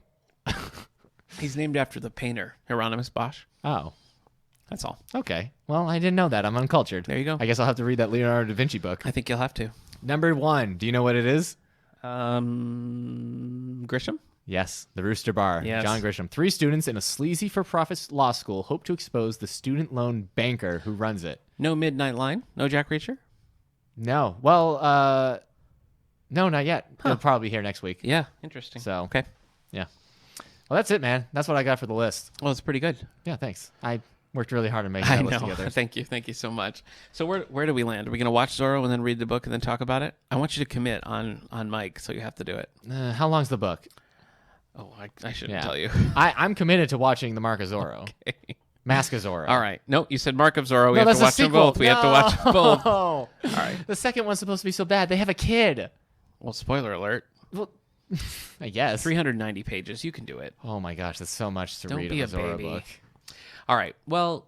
Speaker 2: He's named after the painter, Hieronymus Bosch.
Speaker 1: Oh.
Speaker 2: That's all.
Speaker 1: Okay. Well, I didn't know that. I'm uncultured.
Speaker 2: There you go.
Speaker 1: I guess I'll have to read that Leonardo da Vinci book.
Speaker 2: I think you'll have to.
Speaker 1: Number 1. Do you know what it is?
Speaker 2: Grisham?
Speaker 1: Yes, the Rooster Bar.
Speaker 2: Yes.
Speaker 1: John Grisham. 3 students in a sleazy for-profit law school hope to expose the student loan banker who runs it.
Speaker 2: No Midnight Line? No Jack Reacher?
Speaker 1: No. Well, no, not yet. He'll probably be here next week.
Speaker 2: Yeah. Interesting.
Speaker 1: So,
Speaker 2: okay.
Speaker 1: yeah. Well, that's it, man. That's what I got for the list.
Speaker 2: Well, it's pretty good.
Speaker 1: Yeah, thanks. worked really hard to make
Speaker 2: I
Speaker 1: that
Speaker 2: know.
Speaker 1: list together.
Speaker 2: Thank you so much. So where do we land? Are we gonna watch Zorro and then read the book and then talk about it? I want you to commit on Mike, so you have to do it.
Speaker 1: How long's the book?
Speaker 2: Oh, I shouldn't tell you.
Speaker 1: I'm committed to watching the Mark of Zorro.
Speaker 2: Okay.
Speaker 1: Mask of Zorro.
Speaker 2: All right. No, you said Mark of Zorro. We
Speaker 1: No,
Speaker 2: have to
Speaker 1: that's a
Speaker 2: watch them
Speaker 1: sequel.
Speaker 2: both. We have to watch them both.
Speaker 1: All
Speaker 2: right.
Speaker 1: The second one's supposed to be so bad. They have a kid.
Speaker 2: Well, spoiler alert.
Speaker 1: Well, I guess.
Speaker 2: 390 pages. You can do it.
Speaker 1: Oh my gosh, that's so much to
Speaker 2: Don't
Speaker 1: read
Speaker 2: be
Speaker 1: of a
Speaker 2: a
Speaker 1: Zorro
Speaker 2: baby.
Speaker 1: book.
Speaker 2: All right. Well,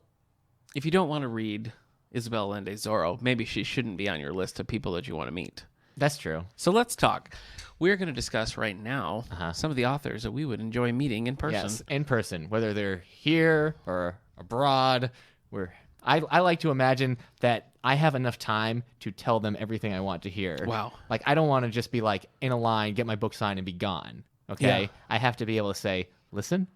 Speaker 2: if you don't want to read Isabel Allende's Zorro, maybe she shouldn't be on your list of people that you want to meet.
Speaker 1: That's true.
Speaker 2: So let's talk. We're going to discuss right now some of the authors that we would enjoy meeting in person.
Speaker 1: Yes, in person, whether they're here or abroad. I like to imagine that I have enough time to tell them everything I want to hear.
Speaker 2: Wow.
Speaker 1: Like, I don't want to just be like in a line, get my book signed, and be gone. Okay?
Speaker 2: Yeah.
Speaker 1: I have to be able to say, listen,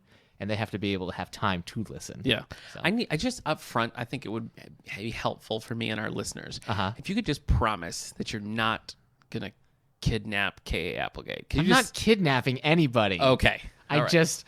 Speaker 1: and they have to be able to have time to listen.
Speaker 2: Yeah.
Speaker 1: So.
Speaker 2: I just up front, I think it would be helpful for me and our listeners
Speaker 1: Uh-huh.
Speaker 2: if you could just promise that you're not going to kidnap K.A. Applegate.
Speaker 1: I'm not kidnapping anybody.
Speaker 2: Okay.
Speaker 1: I
Speaker 2: All right.
Speaker 1: just...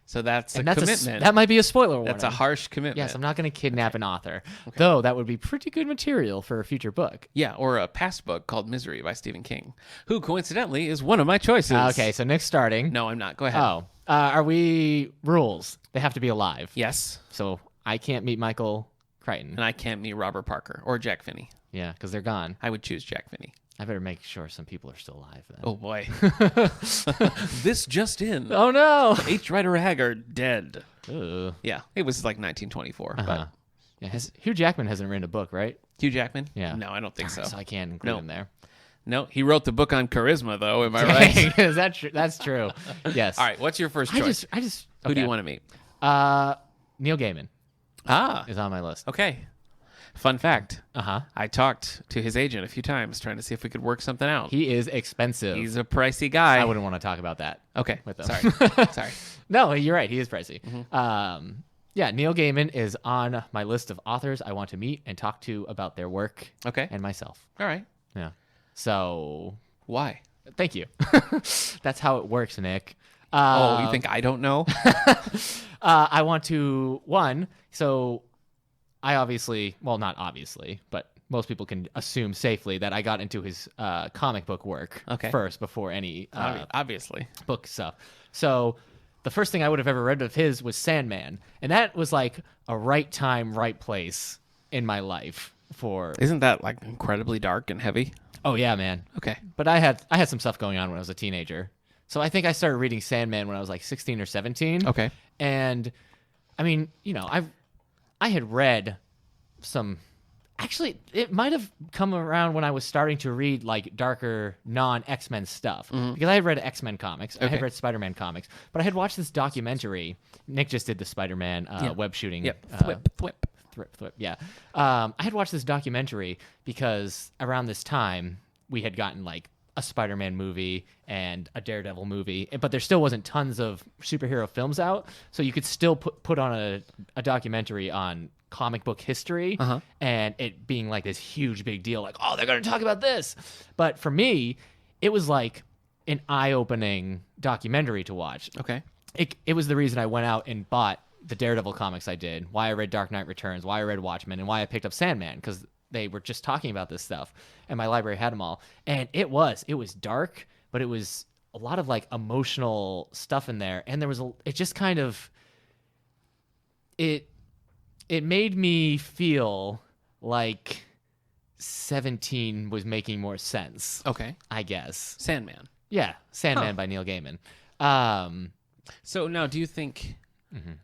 Speaker 2: So that's a
Speaker 1: And that's
Speaker 2: commitment.
Speaker 1: that might be a spoiler warning.
Speaker 2: That's a harsh commitment.
Speaker 1: Yes, I'm not going to kidnap an author. Though that would be pretty good material for a future book.
Speaker 2: Yeah, or a past book called Misery by Stephen King, who coincidentally is one of my choices.
Speaker 1: Okay, so Nick's starting.
Speaker 2: No, I'm not. Go ahead.
Speaker 1: Oh, are we rules? They have to be alive.
Speaker 2: Yes.
Speaker 1: So I can't meet Michael Crichton.
Speaker 2: And I can't meet Robert Parker or Jack Finney.
Speaker 1: Yeah, because they're gone.
Speaker 2: I would choose Jack Finney.
Speaker 1: I better make sure some people are still alive then.
Speaker 2: Oh boy. This just in.
Speaker 1: Oh no!
Speaker 2: H. Rider Haggard dead.
Speaker 1: Ooh.
Speaker 2: Yeah, it was like 1924. But
Speaker 1: Yeah, Hugh Jackman hasn't written a book, right?
Speaker 2: Hugh Jackman?
Speaker 1: Yeah.
Speaker 2: No, I don't think so.
Speaker 1: So I can't include him there.
Speaker 2: No, he wrote the book on charisma, though. Am I right?
Speaker 1: Is that true? That's true. Yes.
Speaker 2: All right. What's your first choice?
Speaker 1: I just.
Speaker 2: Who do you want to meet?
Speaker 1: Neil Gaiman
Speaker 2: Ah.
Speaker 1: is on my list.
Speaker 2: Okay. Fun fact.
Speaker 1: Uh-huh.
Speaker 2: I talked to his agent a few times trying to see if we could work something out.
Speaker 1: He is expensive.
Speaker 2: He's a pricey guy.
Speaker 1: I wouldn't want to talk about that.
Speaker 2: Okay.
Speaker 1: With them.
Speaker 2: Sorry. Sorry.
Speaker 1: No, you're right. He is pricey.
Speaker 2: Mm-hmm.
Speaker 1: Yeah, Neil Gaiman is on my list of authors I want to meet and talk to about their work.
Speaker 2: Okay.
Speaker 1: And myself.
Speaker 2: All right.
Speaker 1: Yeah. So,
Speaker 2: Why?
Speaker 1: thank you. That's how it works, Nick.
Speaker 2: Oh, you think I don't know?
Speaker 1: I want to, so I obviously, well, not obviously, but most people can assume safely that I got into his comic book work first before any
Speaker 2: Obviously.
Speaker 1: book stuff. So the first thing I would have ever read of his was Sandman. And that was like a right time, right place in my life for...
Speaker 2: Isn't that like incredibly dark and heavy?
Speaker 1: Oh, yeah, man.
Speaker 2: Okay.
Speaker 1: But I had some stuff going on when I was a teenager. So I think I started reading Sandman when I was like 16 or 17.
Speaker 2: Okay.
Speaker 1: And I mean, you know, I had read some. Actually, it might have come around when I was starting to read like darker non-X-Men stuff because I had read X-Men comics, I had read Spider-Man comics, but I had watched this documentary. Nick just did the Spider-Man web shooting.
Speaker 2: Yep.
Speaker 1: Thwip. Yeah. I had watched this documentary because around this time we had gotten like a Spider-Man movie and a Daredevil movie, but there still wasn't tons of superhero films out, so you could still put on a documentary on comic book history and it being like this huge big deal, like, oh, they're going to talk about this. But for me, it was like an eye-opening documentary to watch.
Speaker 2: Okay.
Speaker 1: It was the reason I went out and bought the Daredevil comics I did, why I read Dark Knight Returns, why I read Watchmen, and why I picked up Sandman, because they were just talking about this stuff, and my library had them all. And it was dark, but it was a lot of like emotional stuff in there, and there was it just kind of it made me feel like 17 was making more sense.
Speaker 2: Okay.
Speaker 1: I guess.
Speaker 2: Sandman.
Speaker 1: Yeah, Sandman by Neil Gaiman.
Speaker 2: So now, do you think,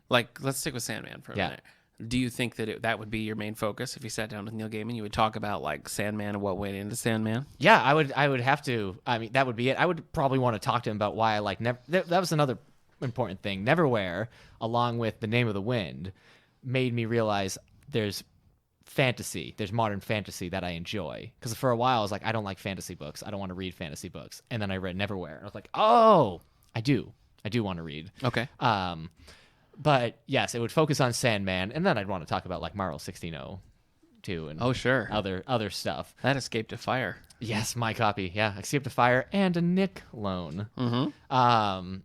Speaker 2: like, let's stick with Sandman for a minute. Do you think that that would be your main focus if you sat down with Neil Gaiman? You would talk about like Sandman and what went into Sandman.
Speaker 1: Yeah, I would have to. I mean, that would be it. I would probably want to talk to him about why I like that was another important thing. Neverwhere, along with The Name of the Wind, made me realize there's fantasy. There's modern fantasy that I enjoy. Because for a while I was like, I don't like fantasy books. I don't want to read fantasy books. And then I read Neverwhere. And I was like, oh, I do want to read.
Speaker 2: Okay.
Speaker 1: But yes, it would focus on Sandman, and then I'd want to talk about like Marvel 1602 and
Speaker 2: sure,
Speaker 1: other stuff.
Speaker 2: That Escape to Fire.
Speaker 1: Yes, my copy. Yeah, Escape to Fire and a Nick loan.
Speaker 2: Mm-hmm.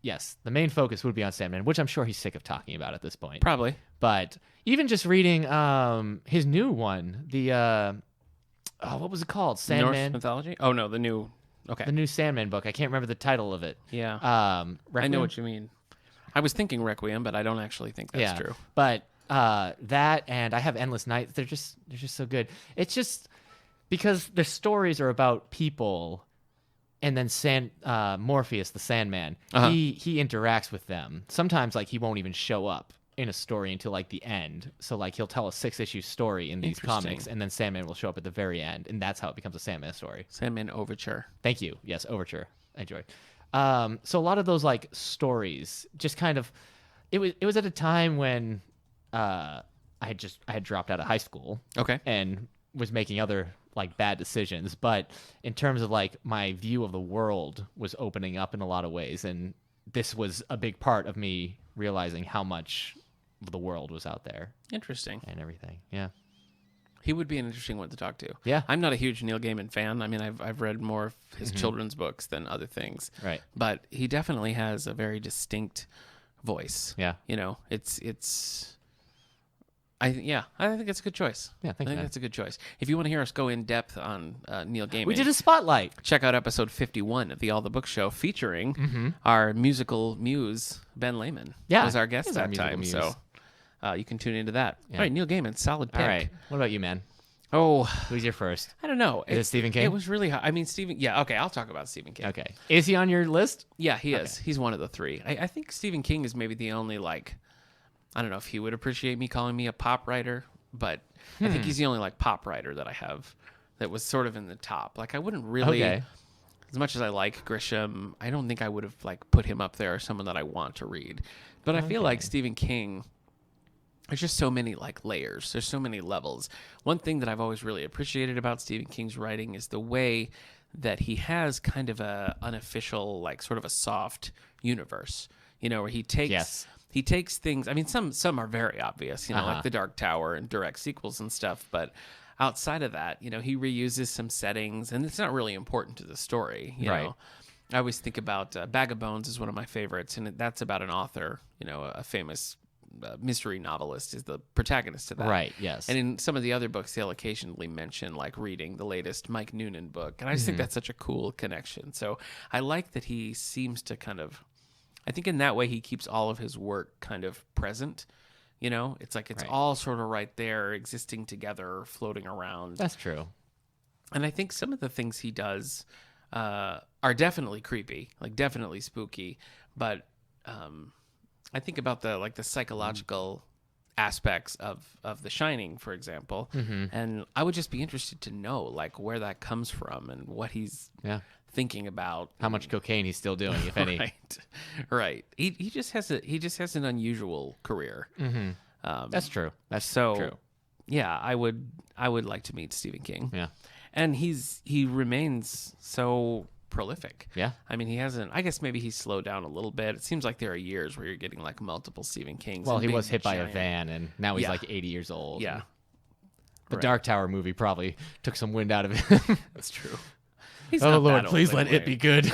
Speaker 1: yes, the main focus would be on Sandman, which I'm sure he's sick of talking about at this point.
Speaker 2: Probably.
Speaker 1: But even just reading his new one, the what was it called? Sandman.
Speaker 2: Norse mythology? Oh no, the new
Speaker 1: Sandman book. I can't remember the title of it.
Speaker 2: Yeah.
Speaker 1: Requiem?
Speaker 2: I know what you mean. I was thinking Requiem, but I don't actually think that's true.
Speaker 1: But that and I have Endless Nights. They're just so good. It's just because the stories are about people, and then Morpheus, the Sandman, he interacts with them. Sometimes like he won't even show up in a story until like the end. So like he'll tell a 6-issue story in these comics, and then Sandman will show up at the very end, and that's how it becomes a Sandman story.
Speaker 2: Sandman Overture.
Speaker 1: Thank you. Yes, Overture. I enjoyed. So a lot of those like stories just kind of, it was at a time when I had dropped out of high school.
Speaker 2: Okay.
Speaker 1: And was making other like bad decisions, but in terms of like my view of the world was opening up in a lot of ways, and this was a big part of me realizing how much the world was out there.
Speaker 2: Interesting.
Speaker 1: And everything. Yeah.
Speaker 2: He would be an interesting one to talk to.
Speaker 1: Yeah.
Speaker 2: I'm not a huge Neil Gaiman fan. I mean, I've read more of his children's books than other things.
Speaker 1: Right.
Speaker 2: But he definitely has a very distinct voice.
Speaker 1: Yeah.
Speaker 2: You know, I think it's a good choice.
Speaker 1: Yeah,
Speaker 2: I think that's a good choice. If you want to hear us go in depth on Neil Gaiman,
Speaker 1: we did a spotlight.
Speaker 2: Check out episode 51 of the All the Book Show featuring our musical muse Ben Lehman.
Speaker 1: Yeah,
Speaker 2: was our guest
Speaker 1: he's our
Speaker 2: that
Speaker 1: musical
Speaker 2: time.
Speaker 1: muse.
Speaker 2: So you can tune into that.
Speaker 1: Yeah.
Speaker 2: All right, Neil Gaiman, solid pick.
Speaker 1: All right. What about you, man?
Speaker 2: Oh,
Speaker 1: Who's your first?
Speaker 2: I don't know.
Speaker 1: Is it Stephen King?
Speaker 2: It was really hard. I mean, Stephen. Yeah, okay. I'll talk about Stephen King.
Speaker 1: Okay. Is he on your list?
Speaker 2: Yeah, he is. He's one of the three. I think Stephen King is maybe the only like. I don't know if he would appreciate me calling me a pop writer, but I think he's the only like pop writer that I have that was sort of in the top. Like I wouldn't really, as much as I like Grisham, I don't think I would have like put him up there as someone that I want to read. But I feel like Stephen King, there's just so many like layers. There's so many levels. One thing that I've always really appreciated about Stephen King's writing is the way that he has kind of a unofficial, like sort of a soft universe, you know, where he takes he takes things. I mean, some are very obvious, you know, like The Dark Tower and direct sequels and stuff. But outside of that, you know, he reuses some settings, and it's not really important to the story. You know, I always think about Bag of Bones is one of my favorites, and that's about an author, you know, a famous mystery novelist is the protagonist of that.
Speaker 1: Right, yes.
Speaker 2: And in some of the other books, they'll occasionally mention like reading the latest Mike Noonan book. And I just think that's such a cool connection. So I like that he seems to kind of, I think in that way he keeps all of his work kind of present. You know, it's like it's all sort of right there, existing together, floating around.
Speaker 1: That's true.
Speaker 2: And I think some of the things he does are definitely creepy, like definitely spooky. But I think about the psychological aspects of The Shining, for example, and I would just be interested to know like where that comes from and what he's thinking about,
Speaker 1: how much cocaine he's still doing, if any.
Speaker 2: Right. He just has an unusual career.
Speaker 1: That's true. That's
Speaker 2: so
Speaker 1: true.
Speaker 2: Yeah, I would like to meet Stephen King.
Speaker 1: Yeah,
Speaker 2: and he remains so prolific.
Speaker 1: Yeah.
Speaker 2: I mean, he hasn't, I guess maybe he's slowed down a little bit. It seems like there are years where you're getting like multiple Stephen Kings.
Speaker 1: Well, he was hit by a van, and now he's like 80 years old.
Speaker 2: Yeah.
Speaker 1: The Dark Tower movie probably took some wind out of him.
Speaker 2: That's true.
Speaker 1: Oh, Lord, please let it be good.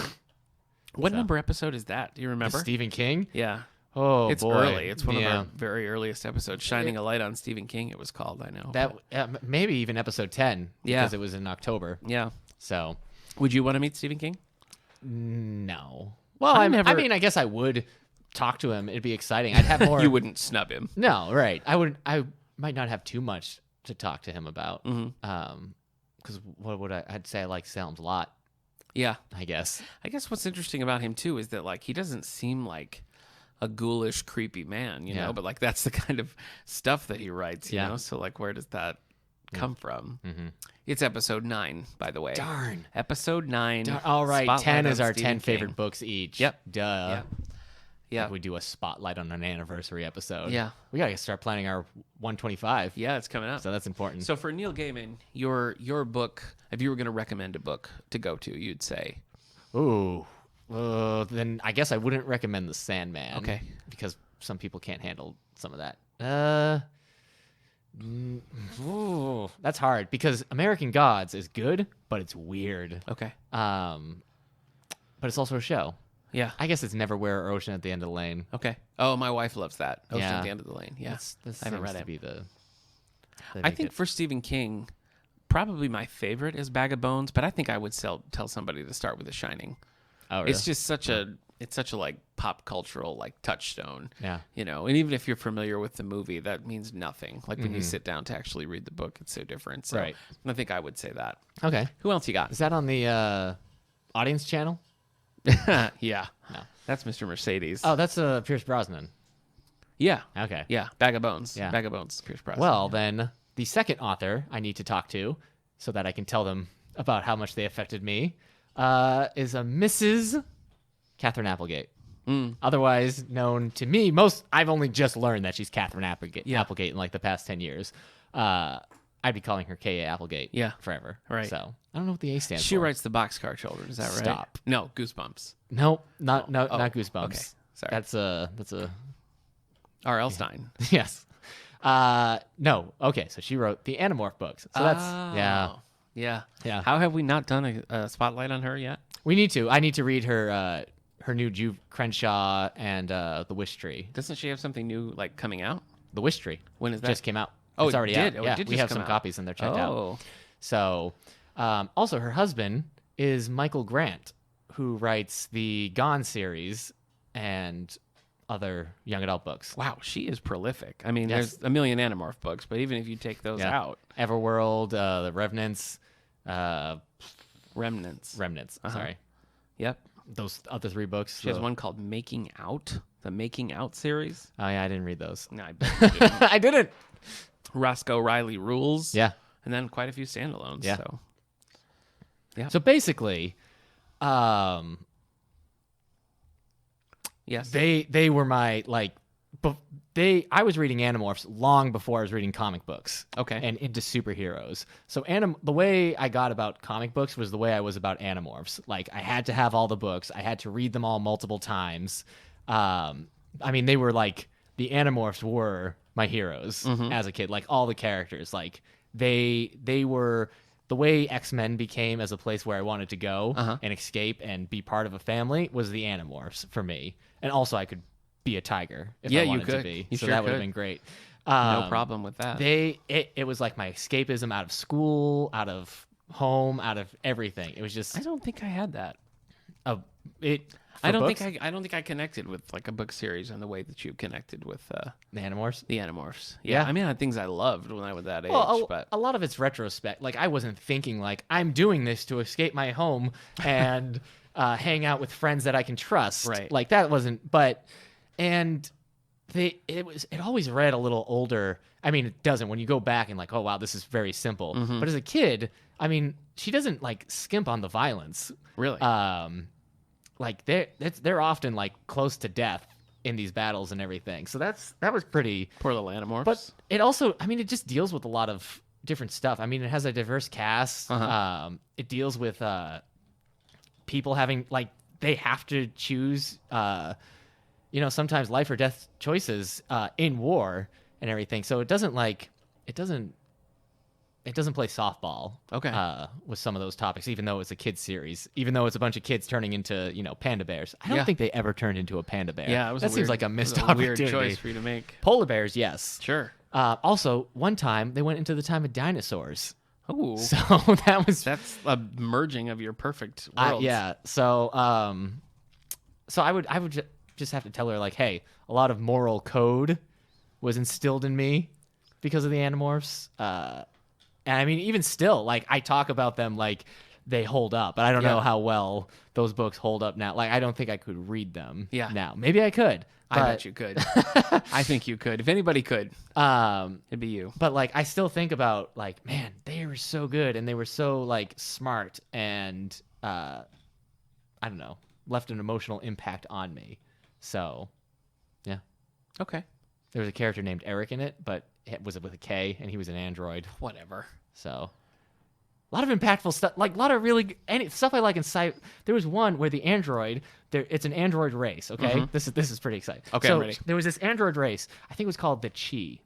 Speaker 2: What number episode is that? Do you remember?
Speaker 1: Stephen King?
Speaker 2: Yeah.
Speaker 1: Oh,
Speaker 2: it's
Speaker 1: boy.
Speaker 2: early. It's one of our very earliest episodes. Shining a Light on Stephen King, it was called, I know.
Speaker 1: That maybe even episode 10, because it was in October.
Speaker 2: Yeah.
Speaker 1: So.
Speaker 2: Would you want to meet Stephen King?
Speaker 1: No. Well, I mean, I guess I would talk to him. It'd be exciting. I'd have more.
Speaker 2: You wouldn't snub him.
Speaker 1: No, right. I might not have too much to talk to him about. Because what would I'd say I like Salem's Lot.
Speaker 2: Yeah.
Speaker 1: I guess
Speaker 2: what's interesting about him too is that like he doesn't seem like a ghoulish, creepy man, you know, but like that's the kind of stuff that he writes, you know. So like, where does that come from? It's episode 9, by the way.
Speaker 1: Darn.
Speaker 2: Episode 9.
Speaker 1: All right,
Speaker 2: Spotlight
Speaker 1: 10 is our
Speaker 2: Stephen
Speaker 1: 10
Speaker 2: King.
Speaker 1: favorite books each.
Speaker 2: Yep.
Speaker 1: Duh.
Speaker 2: Yeah.
Speaker 1: Like we do a spotlight on an anniversary episode.
Speaker 2: Yeah.
Speaker 1: We gotta start planning our 125.
Speaker 2: Yeah, it's coming up.
Speaker 1: So that's important.
Speaker 2: So for Neil Gaiman, your book, if you were going to recommend a book to go to, you'd say?
Speaker 1: Ooh. Then I guess I wouldn't recommend The Sandman.
Speaker 2: Okay.
Speaker 1: Because some people can't handle some of that. That's hard because American Gods is good, but it's weird.
Speaker 2: Okay.
Speaker 1: But it's also a show.
Speaker 2: Yeah.
Speaker 1: I guess it's Neverwhere or Ocean at the End of the Lane.
Speaker 2: Okay. Oh, my wife loves that. Ocean
Speaker 1: Yeah.
Speaker 2: at the End of the Lane. Yeah.
Speaker 1: This
Speaker 2: I haven't
Speaker 1: seems
Speaker 2: read
Speaker 1: to
Speaker 2: it.
Speaker 1: be the.
Speaker 2: I think for Stephen King, probably my favorite is Bag of Bones, but I think I would tell somebody to start with The Shining.
Speaker 1: Oh, really?
Speaker 2: It's just such a like pop cultural like touchstone.
Speaker 1: Yeah.
Speaker 2: You know, and even if you're familiar with the movie, that means nothing. Like when you sit down to actually read the book, it's so different. So
Speaker 1: Right.
Speaker 2: I think I would say that.
Speaker 1: Okay.
Speaker 2: Who else you got?
Speaker 1: Is that on the audience channel?
Speaker 2: Yeah.
Speaker 1: No.
Speaker 2: That's Mr. Mercedes.
Speaker 1: Oh, that's Pierce Brosnan.
Speaker 2: Yeah.
Speaker 1: Okay.
Speaker 2: Yeah. Bag of Bones.
Speaker 1: Yeah.
Speaker 2: Bag of Bones. Pierce Brosnan.
Speaker 1: Well, then the second author I need to talk to, so that I can tell them about how much they affected me, is a Mrs. Catherine Applegate. Otherwise known to me, I've only just learned that she's Catherine Applegate in like the past 10 years. I'd be calling her K.A. Applegate forever.
Speaker 2: Right.
Speaker 1: So I don't know what the A stands
Speaker 2: She
Speaker 1: for.
Speaker 2: writes the Boxcar Children. Is that right?
Speaker 1: Stop.
Speaker 2: No, Goosebumps.
Speaker 1: Nope, not Goosebumps.
Speaker 2: Okay. Sorry.
Speaker 1: That's a
Speaker 2: R.L. Stein.
Speaker 1: yes. No. Okay, so she wrote the Animorph books. So that's
Speaker 2: Yeah.
Speaker 1: Yeah.
Speaker 2: How have we not done a spotlight on her yet?
Speaker 1: We need to. I need to read her new Juve Crenshaw and The Wish Tree.
Speaker 2: Doesn't she have something new like coming out?
Speaker 1: The Wish Tree.
Speaker 2: When is that?
Speaker 1: Just came out.
Speaker 2: Oh,
Speaker 1: it's already
Speaker 2: it did?
Speaker 1: out.
Speaker 2: Oh,
Speaker 1: Yeah,
Speaker 2: it did
Speaker 1: we
Speaker 2: just
Speaker 1: have
Speaker 2: come
Speaker 1: some
Speaker 2: out.
Speaker 1: copies and they're checked out. So, also her husband is Michael Grant, who writes the Gone series and other young adult books.
Speaker 2: Wow, she is prolific. I mean,
Speaker 1: Yes.
Speaker 2: there's a million Animorph books, but even if you take those out,
Speaker 1: Everworld, The Revenants,
Speaker 2: Remnants.
Speaker 1: Sorry,
Speaker 2: Yep.
Speaker 1: those other 3 books.
Speaker 2: She has one called Making Out, the Making Out series.
Speaker 1: Oh yeah, I didn't read those.
Speaker 2: No, I bet you didn't.
Speaker 1: I didn't.
Speaker 2: Roscoe Riley Rules.
Speaker 1: Yeah.
Speaker 2: And then quite a few standalones.
Speaker 1: Yeah.
Speaker 2: So.
Speaker 1: So basically,
Speaker 2: Yes.
Speaker 1: they were my like, I was reading Animorphs long before I was reading comic books.
Speaker 2: Okay.
Speaker 1: And into superheroes. So the way I got about comic books was the way I was about Animorphs. Like I had to have all the books. I had to read them all multiple times. I mean, they were like the Animorphs were my heroes as a kid. Like all the characters, like they were the way X-Men became as a place where I wanted to go and escape and be part of a family was the Animorphs for me. And also I could be a tiger if I wanted to be.
Speaker 2: You
Speaker 1: so
Speaker 2: sure
Speaker 1: that would have
Speaker 2: could.
Speaker 1: been great.
Speaker 2: No problem with that.
Speaker 1: It was like my escapism out of school, out of home, out of everything. It was just
Speaker 2: I don't think I had that.
Speaker 1: I don't
Speaker 2: I don't think I connected with like a book series in the way that you connected with
Speaker 1: the Animorphs.
Speaker 2: the Animorphs.
Speaker 1: Yeah.
Speaker 2: I mean, I had things I loved when I was that age,
Speaker 1: Well,
Speaker 2: but
Speaker 1: a lot of it's retrospect. Like I wasn't thinking like I'm doing this to escape my home and hang out with friends that I can trust.
Speaker 2: Right.
Speaker 1: Like that wasn't. But it always read a little older. I mean, it doesn't when you go back and like, oh wow, this is very simple. But as a kid, I mean, she doesn't like skimp on the violence.
Speaker 2: really,
Speaker 1: Like they're often like close to death in these battles and everything. So that was pretty.
Speaker 2: poor little Animorphs.
Speaker 1: But it also, I mean, it just deals with a lot of different stuff. I mean, it has a diverse cast. It deals with people having like they have to choose, sometimes life or death choices in war and everything. So it doesn't play softball.
Speaker 2: Okay.
Speaker 1: With some of those topics, even though it's a kids series, even though it's a bunch of kids turning into panda bears. I don't think they ever turned into a panda bear.
Speaker 2: Yeah,
Speaker 1: that seems like a missed opportunity.
Speaker 2: Weird choice for you to make.
Speaker 1: Polar bears, yes.
Speaker 2: Sure.
Speaker 1: Also, one time they went into the time of dinosaurs.
Speaker 2: Oh,
Speaker 1: So that's
Speaker 2: a merging of your perfect worlds.
Speaker 1: yeah. So I would just have to tell her like, hey, a lot of moral code was instilled in me because of the Animorphs. And I mean, even still, like I talk about them like they hold up, but I don't know how well those books hold up now. Like I don't think I could read them now. Maybe I could.
Speaker 2: I bet you could. I think you could. If anybody could, it'd be you.
Speaker 1: But like I still think about like, man, they were so good and they were so like smart and I don't know, left an emotional impact on me. So yeah.
Speaker 2: Okay.
Speaker 1: There was a character named Eric in it, but it was with a K and he was an android.
Speaker 2: Whatever.
Speaker 1: So a lot of impactful stuff, like a lot of really stuff I like in sci. There was one where the android, it's an android race. Okay, this is pretty exciting.
Speaker 2: Okay,
Speaker 1: so
Speaker 2: I'm ready.
Speaker 1: There was this android race. I think it was called the Chi,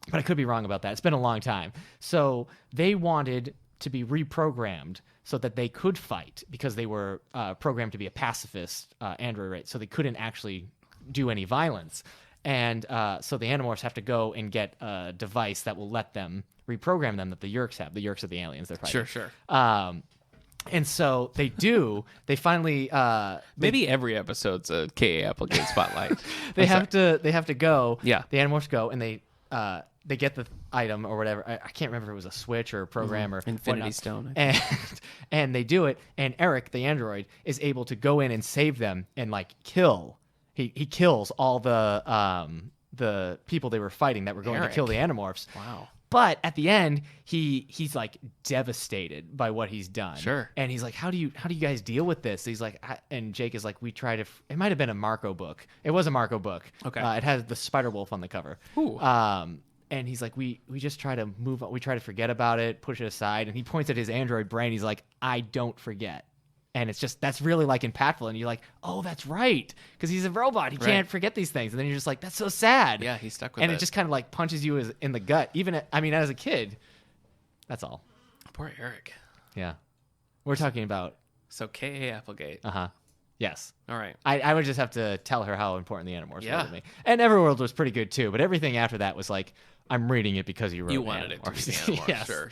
Speaker 1: but I could be wrong about that. It's been a long time. So they wanted to be reprogrammed so that they could fight because they were programmed to be a pacifist android, right? So they couldn't actually do any violence. And so the Animorphs have to go and get a device that will let them reprogram them that the Yeerks have. The Yeerks are the aliens they're fighting.
Speaker 2: Sure.
Speaker 1: And so they do. They finally
Speaker 2: maybe every episode's a KA Applegate spotlight.
Speaker 1: they have to go.
Speaker 2: Yeah.
Speaker 1: The Animorphs go and they get the item or whatever. I can't remember if it was a switch or a program or
Speaker 2: Infinity
Speaker 1: whatnot.
Speaker 2: Stone.
Speaker 1: And they do it. And Eric, the android, is able to go in and save them and like kill. He kills all the people they were fighting that were going to kill the Animorphs.
Speaker 2: Wow.
Speaker 1: But at the end, he's like devastated by what he's done.
Speaker 2: Sure.
Speaker 1: And he's like, how do you guys deal with this? He's like, and Jake is like, we try to. It might have been a Marco book. It was a Marco book.
Speaker 2: Okay.
Speaker 1: It has the Spider Wolf on the cover.
Speaker 2: Ooh.
Speaker 1: And he's like, we just try to move on. We try to forget about it, push it aside. And he points at his android brain. He's like, I don't forget. And it's just, that's really like impactful. And you're like, oh, that's right. Because he's a robot. He can't forget these things. And then you're just like, that's so sad.
Speaker 2: Yeah, he's stuck with it.
Speaker 1: And it just kind of like punches you in the gut. Even, as a kid, that's all.
Speaker 2: Poor Eric.
Speaker 1: Yeah. We're talking about.
Speaker 2: So K.A. Applegate.
Speaker 1: Yes.
Speaker 2: All right.
Speaker 1: I would just have to tell her how important the Animorphs were to me. And Everworld was pretty good too. But everything after that was like, I'm reading it because you wrote
Speaker 2: You wanted it to be the Animorphs.
Speaker 1: Yes.
Speaker 2: Sure.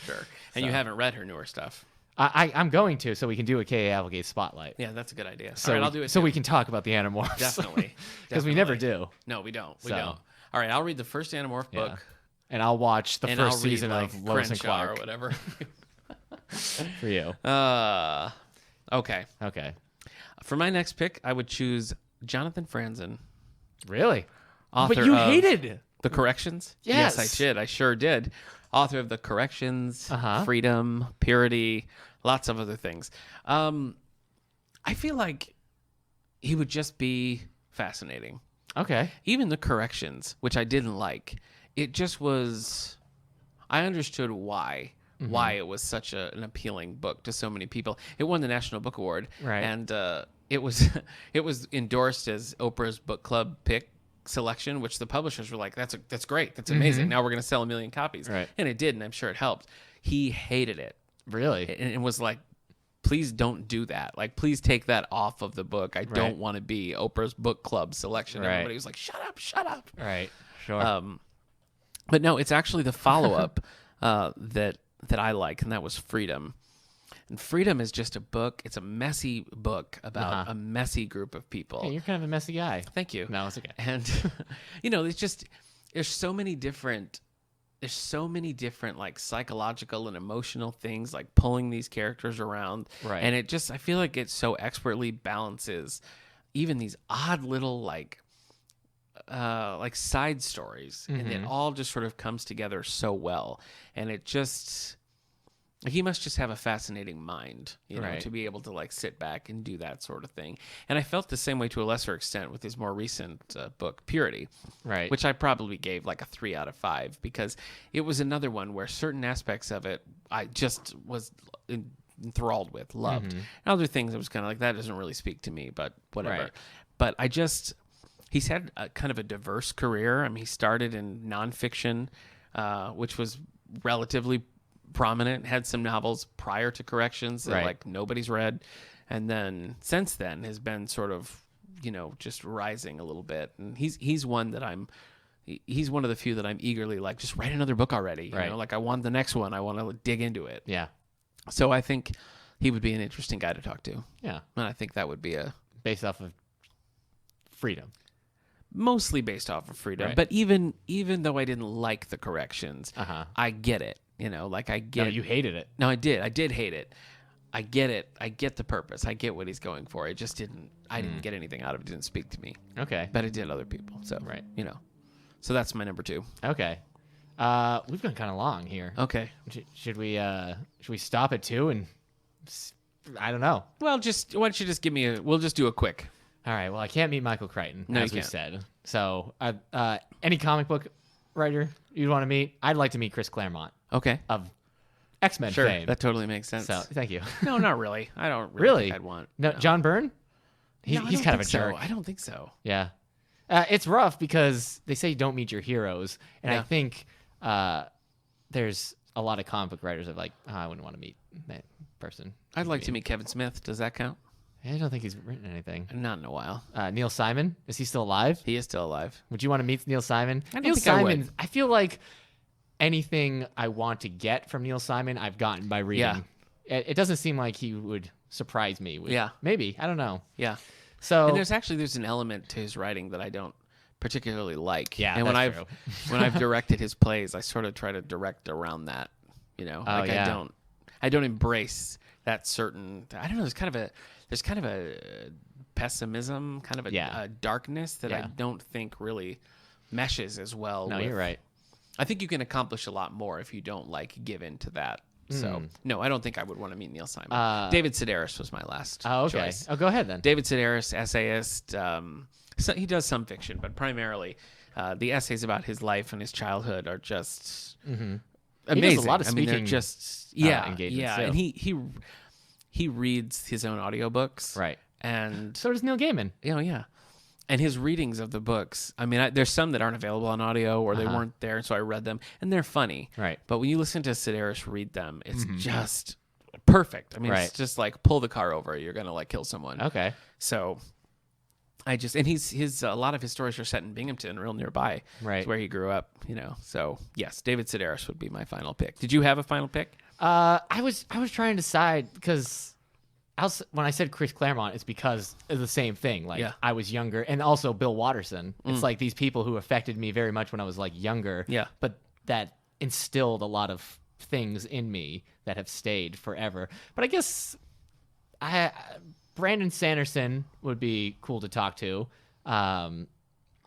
Speaker 2: And you haven't read her newer stuff.
Speaker 1: I'm going to, so we can do a K.A. Applegate spotlight.
Speaker 2: Yeah, that's a good idea.
Speaker 1: So
Speaker 2: all right, I'll do it.
Speaker 1: So we can talk about the Animorphs.
Speaker 2: Definitely.
Speaker 1: Because we never do.
Speaker 2: No, we don't. We don't. All right, I'll read the first Animorph book.
Speaker 1: And I'll watch the first season of Lois and
Speaker 2: Crenshaw
Speaker 1: Clark.
Speaker 2: or whatever.
Speaker 1: For you.
Speaker 2: Okay. For my next pick, I would choose Jonathan Franzen.
Speaker 1: Really?
Speaker 2: Author
Speaker 1: but you
Speaker 2: of
Speaker 1: hated
Speaker 2: The Corrections?
Speaker 1: Yes.
Speaker 2: I did. I sure did. Author of The Corrections,
Speaker 1: Uh-huh.
Speaker 2: Freedom, Purity, lots of other things. I feel like he would just be fascinating.
Speaker 1: Okay.
Speaker 2: Even The Corrections, which I didn't like, it just was. I understood why it was such an appealing book to so many people. It won the National Book Award,
Speaker 1: Right.
Speaker 2: And it was endorsed as Oprah's book club pick selection, which the publishers were like, that's great, that's amazing. Now we're going to sell 1 million copies,
Speaker 1: Right.
Speaker 2: And it did, and I'm sure it helped. He hated it,
Speaker 1: Really?
Speaker 2: and it was like, please don't do that. Like, please take that off of the book. I don't want to be Oprah's book club selection.
Speaker 1: Right.
Speaker 2: Everybody was like, shut up.
Speaker 1: Right. Sure.
Speaker 2: But no, it's actually the follow-up that I like, and that was Freedom. And Freedom is just a book. It's a messy book about a messy group of people.
Speaker 1: Hey, you're kind of a messy guy.
Speaker 2: Thank you.
Speaker 1: No, it's okay.
Speaker 2: And there's so many different like psychological and emotional things like pulling these characters around.
Speaker 1: Right.
Speaker 2: And I feel like it so expertly balances even these odd little like side stories, and it all just sort of comes together so well. And it just, he must just have a fascinating mind, to be able to like sit back and do that sort of thing. And I felt the same way to a lesser extent with his more recent book, Purity,
Speaker 1: Right.
Speaker 2: which I probably gave like a 3 out of 5 because it was another one where certain aspects of it I just was enthralled with, loved. And other things, it was kind of like, that doesn't really speak to me, but whatever.
Speaker 1: Right.
Speaker 2: But he's had a kind of a diverse career. I mean, he started in nonfiction, which was relatively prominent, had some novels prior to Corrections that like nobody's read, and then since then has been sort of just rising a little bit. And he's one that he's one of the few that I'm eagerly like, just write another book already, like I want the next one, I want to dig into it.
Speaker 1: Yeah.
Speaker 2: So I think he would be an interesting guy to talk to.
Speaker 1: Yeah.
Speaker 2: And I think that would be
Speaker 1: Based off of Freedom.
Speaker 2: mostly based off of Freedom.
Speaker 1: Right.
Speaker 2: But even though I didn't like The Corrections, I get it. Like I get.
Speaker 1: No, you hated it.
Speaker 2: No, I did hate it. I get it. I get the purpose. I get what he's going for. It just didn't. I didn't get anything out of it. It didn't speak to me.
Speaker 1: Okay.
Speaker 2: But it did other people. So
Speaker 1: Right.
Speaker 2: So that's my number 2.
Speaker 1: Okay. We've gone kind of long here.
Speaker 2: Okay.
Speaker 1: Should we stop at 2 and I don't know.
Speaker 2: Well, why don't you just give me we'll just do a quick.
Speaker 1: All right. Well, I can't meet Michael Crichton,
Speaker 2: No,
Speaker 1: as
Speaker 2: you
Speaker 1: we
Speaker 2: can't.
Speaker 1: said. So, any comic book writer you'd want to meet? I'd like to meet Chris Claremont
Speaker 2: Okay.
Speaker 1: of X-Men
Speaker 2: Sure.
Speaker 1: fame.
Speaker 2: That totally makes sense.
Speaker 1: So, thank you.
Speaker 2: No, not really. I don't
Speaker 1: Really?
Speaker 2: think I'd want.
Speaker 1: No, John Byrne?
Speaker 2: No, I
Speaker 1: He's
Speaker 2: don't
Speaker 1: kind of a
Speaker 2: think so.
Speaker 1: jerk.
Speaker 2: I don't think so.
Speaker 1: Yeah. It's rough because they say don't meet your heroes. And I
Speaker 2: Yeah.
Speaker 1: think there's a lot of comic book writers are like, oh, I wouldn't want to meet that person.
Speaker 2: I'd like to meet Kevin Smith. Does that count?
Speaker 1: I don't think he's written anything.
Speaker 2: Not in a while.
Speaker 1: Neil Simon, is he still alive?
Speaker 2: He is still alive.
Speaker 1: Would you want to meet Neil Simon?
Speaker 2: I don't
Speaker 1: Neil
Speaker 2: think
Speaker 1: Simon,
Speaker 2: I would.
Speaker 1: I feel like anything I want to get from Neil Simon, I've gotten by reading.
Speaker 2: Yeah.
Speaker 1: It doesn't seem like he would surprise me.
Speaker 2: Yeah.
Speaker 1: Maybe. I don't know.
Speaker 2: Yeah.
Speaker 1: So
Speaker 2: And there's an element to his writing that I don't particularly like.
Speaker 1: Yeah,
Speaker 2: and
Speaker 1: that's true.
Speaker 2: when I've directed his plays, I sort of try to direct around that. You know,
Speaker 1: Oh,
Speaker 2: like
Speaker 1: yeah.
Speaker 2: I don't embrace that certain. I don't know. There's kind of a pessimism, kind of a darkness that I
Speaker 1: Yeah.
Speaker 2: don't think really meshes as well.
Speaker 1: No,
Speaker 2: with,
Speaker 1: you're right.
Speaker 2: I think you can accomplish a lot more if you don't like give in to that. So no, I don't think I would want to meet Neil Simon. David Sedaris was my last choice.
Speaker 1: Oh, go ahead then.
Speaker 2: David Sedaris, essayist. So he does some fiction, but primarily the essays about his life and his childhood are just amazing.
Speaker 1: He does a lot of
Speaker 2: I mean, they're
Speaker 1: speaking,
Speaker 2: just
Speaker 1: engagements, too.
Speaker 2: and he reads his own audiobooks,
Speaker 1: Right.
Speaker 2: And
Speaker 1: So does Neil Gaiman.
Speaker 2: and his readings of the books. I mean, there's some that aren't available on audio or they weren't there, so I read them, and they're funny.
Speaker 1: Right.
Speaker 2: But when you listen to Sedaris read them, it's just perfect. I mean,
Speaker 1: Right.
Speaker 2: it's just like pull the car over, you're gonna like kill someone.
Speaker 1: Okay.
Speaker 2: So his a lot of his stories are set in Binghamton, real nearby.
Speaker 1: Right.
Speaker 2: It's where he grew up, you know. So yes, David Sedaris would be my final pick. Did you have a final pick?
Speaker 1: I was trying to decide because when I said Chris Claremont, it's because of the same thing. Like I was younger, and also Bill Watterson. It's like these people who affected me very much when I was like younger.
Speaker 2: Yeah.
Speaker 1: But that instilled a lot of things in me that have stayed forever. But I guess Brandon Sanderson would be cool to talk to.
Speaker 2: Either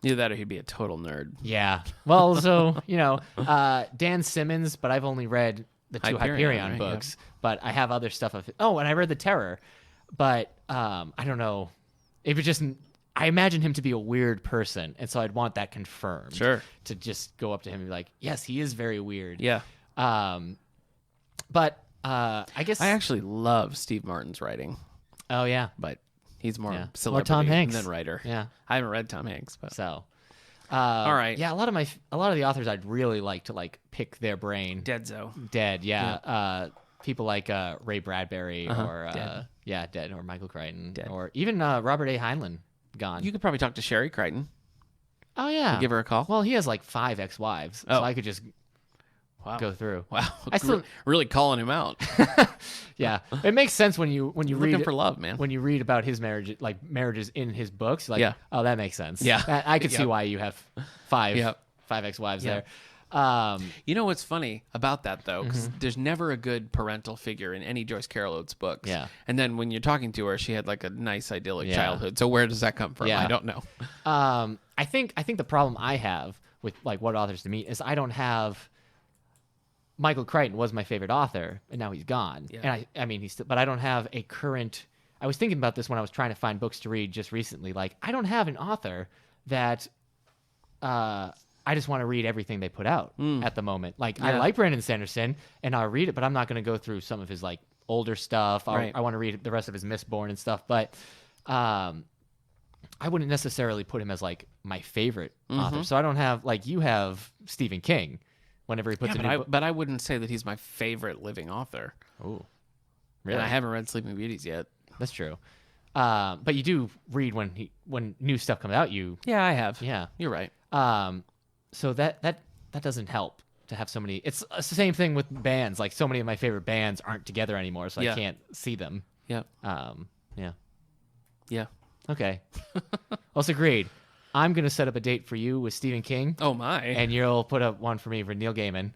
Speaker 2: that or he'd be a total nerd.
Speaker 1: Yeah. Well, so, Dan Simmons, but I've only read the two Hyperion
Speaker 2: right,
Speaker 1: books, but I have other stuff. And I read The Terror, but I don't know. It was just, I imagine him to be a weird person, and so I'd want that confirmed.
Speaker 2: Sure.
Speaker 1: To just go up to him and be like, yes, he is very weird.
Speaker 2: Yeah.
Speaker 1: But I guess.
Speaker 2: I actually love Steve Martin's writing,
Speaker 1: Oh, yeah.
Speaker 2: but he's more
Speaker 1: Or
Speaker 2: celebrity
Speaker 1: Tom Hanks.
Speaker 2: than writer.
Speaker 1: Yeah.
Speaker 2: I haven't read Tom Hanks, but
Speaker 1: So.
Speaker 2: all right.
Speaker 1: Yeah, a lot of the authors I'd really like to pick their brain.
Speaker 2: Deadzo.
Speaker 1: Dead, yeah. People like Ray Bradbury or
Speaker 2: Dead.
Speaker 1: Dead, or Michael Crichton,
Speaker 2: Dead.
Speaker 1: or even Robert A. Heinlein, gone.
Speaker 2: You could probably talk to Sherry Crichton.
Speaker 1: Oh yeah,
Speaker 2: Give her a call.
Speaker 1: Well, he has like 5 ex-wives, so I could just go through.
Speaker 2: Wow.
Speaker 1: I still
Speaker 2: really calling him out.
Speaker 1: Yeah, it makes sense when you read
Speaker 2: Looking for love, man.
Speaker 1: when you read about his marriage, like marriages in his books. Like, oh, that makes sense.
Speaker 2: Yeah.
Speaker 1: I could see why you have 5
Speaker 2: Yep.
Speaker 1: ex-wives
Speaker 2: Yep.
Speaker 1: there.
Speaker 2: You know what's funny about that, though? Because there's never a good parental figure in any Joyce Carol Oates books.
Speaker 1: Yeah.
Speaker 2: And then when you're talking to her, she had like a nice idyllic
Speaker 1: Yeah.
Speaker 2: childhood. So where does that come from?
Speaker 1: Yeah.
Speaker 2: I don't know.
Speaker 1: I think the problem I have with like what authors to meet is I don't have. Michael Crichton was my favorite author, and now he's gone.
Speaker 2: Yeah.
Speaker 1: And I mean, he's still, but I don't have a current. I was thinking about this when I was trying to find books to read just recently. Like, I don't have an author that I just want to read everything they put out at the moment. Like, I like Brandon Sanderson, and I'll read it, but I'm not going to go through some of his like older stuff. I want to read the rest of his Mistborn and stuff, but I wouldn't necessarily put him as like my favorite author. So I don't have like you have Stephen King. Whenever he puts a new book.
Speaker 2: But I wouldn't say that he's my favorite living author.
Speaker 1: Oh,
Speaker 2: really? And I haven't read Sleeping Beauties yet.
Speaker 1: That's true. But you do read when new stuff comes out.
Speaker 2: Yeah, I have.
Speaker 1: Yeah,
Speaker 2: You're right.
Speaker 1: So that doesn't help to have so many. It's the same thing with bands. Like, so many of my favorite bands aren't together anymore, so I can't see them.
Speaker 2: Yep.
Speaker 1: Yeah. Okay. Also agreed. I'm going to set up a date for you with Stephen King.
Speaker 2: Oh, my.
Speaker 1: And you'll put up one for me for Neil Gaiman.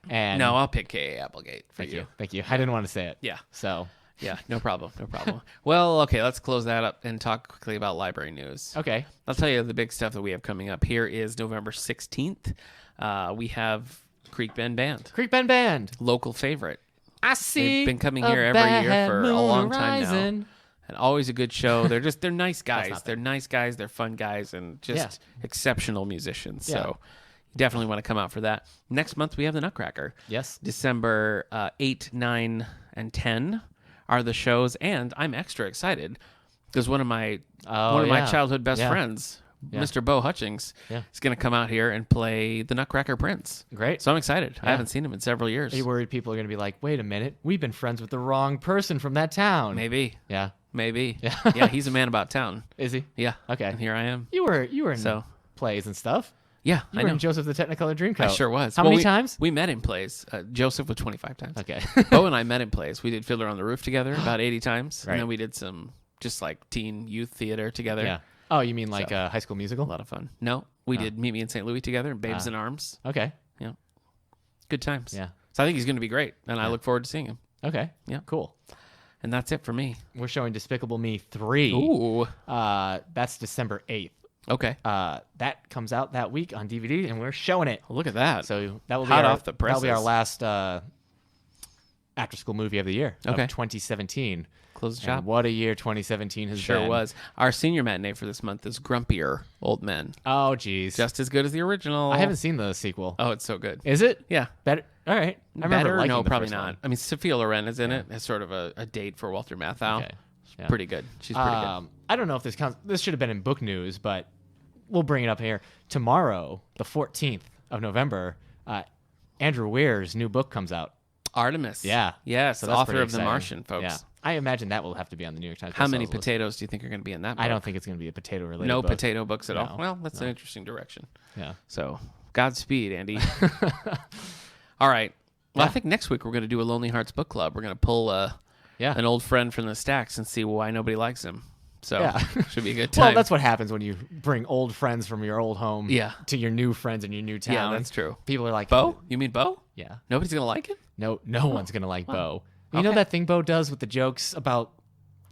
Speaker 1: And
Speaker 2: no, I'll pick K.A. Applegate for
Speaker 1: you. Thank you. I didn't want to say it.
Speaker 2: Yeah.
Speaker 1: So.
Speaker 2: Yeah, no problem. No problem. Well, okay, let's close that up and talk quickly about library news.
Speaker 1: Okay.
Speaker 2: I'll tell you the big stuff that we have coming up. Here is November 16th. We have Creek Bend Band.
Speaker 1: Creek Bend Band.
Speaker 2: Local favorite.
Speaker 1: I see.
Speaker 2: They've been coming here every year for a long time now. And always a good show. They're nice guys. They're nice guys. They're fun guys and just exceptional musicians.
Speaker 1: Yeah.
Speaker 2: So you definitely want to come out for that. Next month, we have the Nutcracker.
Speaker 1: Yes.
Speaker 2: December 8, 9, and 10 are the shows. And I'm extra excited because one of my childhood best friends Mr. Bo Hutchings is going to come out here and play the Nutcracker Prince.
Speaker 1: Great.
Speaker 2: So I'm excited. I haven't seen him in several years.
Speaker 1: Are you worried people are going to be like, wait a minute, we've been friends with the wrong person from that town?
Speaker 2: Maybe.
Speaker 1: Yeah.
Speaker 2: Maybe. Yeah, he's a man about town.
Speaker 1: Is he?
Speaker 2: Yeah.
Speaker 1: Okay.
Speaker 2: And here I am.
Speaker 1: You were in plays and stuff.
Speaker 2: Yeah,
Speaker 1: I know. In Joseph the Technicolor Dreamcoat.
Speaker 2: I sure was.
Speaker 1: How many times?
Speaker 2: We met in plays. Joseph was 25 times.
Speaker 1: Okay.
Speaker 2: Bo and I met in plays. We did Fiddler on the Roof together about 80 times.
Speaker 1: Right.
Speaker 2: And then we did some just like teen youth theater together.
Speaker 1: Yeah. Oh, you mean like High School Musical?
Speaker 2: A lot of fun. No, we did Meet Me in St. Louis together and Babes in Arms.
Speaker 1: Okay.
Speaker 2: Yeah. Good times.
Speaker 1: Yeah.
Speaker 2: So I think he's going to be great. And I look forward to seeing him.
Speaker 1: Okay.
Speaker 2: Yeah.
Speaker 1: Cool.
Speaker 2: And that's it for me.
Speaker 1: We're showing Despicable Me 3.
Speaker 2: Ooh.
Speaker 1: That's December 8th.
Speaker 2: Okay.
Speaker 1: That comes out that week on DVD, and we're showing it.
Speaker 2: Look at that.
Speaker 1: So that will be
Speaker 2: hot off the presses.
Speaker 1: That'll be our last after-school movie of the year of
Speaker 2: Okay.
Speaker 1: 2017.
Speaker 2: Close the shop.
Speaker 1: And what a year 2017 has been.
Speaker 2: Sure was. Our senior matinee for this month is Grumpier Old Men.
Speaker 1: Oh, geez.
Speaker 2: Just as good as the original.
Speaker 1: I haven't seen the sequel.
Speaker 2: Oh, it's so good.
Speaker 1: Is it?
Speaker 2: Yeah.
Speaker 1: Better? All right. I remember
Speaker 2: Better?
Speaker 1: liking
Speaker 2: No,
Speaker 1: the
Speaker 2: probably
Speaker 1: first
Speaker 2: not.
Speaker 1: one.
Speaker 2: I mean, Sophia Loren is in it as sort of a date for Walter Matthau.
Speaker 1: Okay. Yeah.
Speaker 2: Pretty good. She's pretty good.
Speaker 1: I don't know if this counts. This should have been in book news, but we'll bring it up here. Tomorrow, the 14th of November, Andrew Weir's new book comes out.
Speaker 2: Artemis.
Speaker 1: Yeah.
Speaker 2: Yes,
Speaker 1: So that's
Speaker 2: author
Speaker 1: pretty
Speaker 2: of The
Speaker 1: exciting.
Speaker 2: Martian, folks.
Speaker 1: Yeah. I imagine that will have to be on the New York Times.
Speaker 2: How many
Speaker 1: bestsellers list.
Speaker 2: potatoes do you think are going to be in that book?
Speaker 1: I don't think it's going to be a potato-related
Speaker 2: No
Speaker 1: book.
Speaker 2: potato books at all.
Speaker 1: No.
Speaker 2: Well, that's an interesting direction.
Speaker 1: Yeah.
Speaker 2: So, Godspeed, Andy. All right. Well, I think next week we're going to do a Lonely Hearts Book Club. We're going to pull an old friend from the stacks and see why nobody likes him. So, should be a good time.
Speaker 1: Well, that's what happens when you bring old friends from your old home to your new friends in your new town.
Speaker 2: Yeah, that's true.
Speaker 1: People are like,
Speaker 2: Bo? You mean Bo?
Speaker 1: Yeah.
Speaker 2: Nobody's going to like it?
Speaker 1: No one's going to like Bo. You know that thing Bo does with the jokes about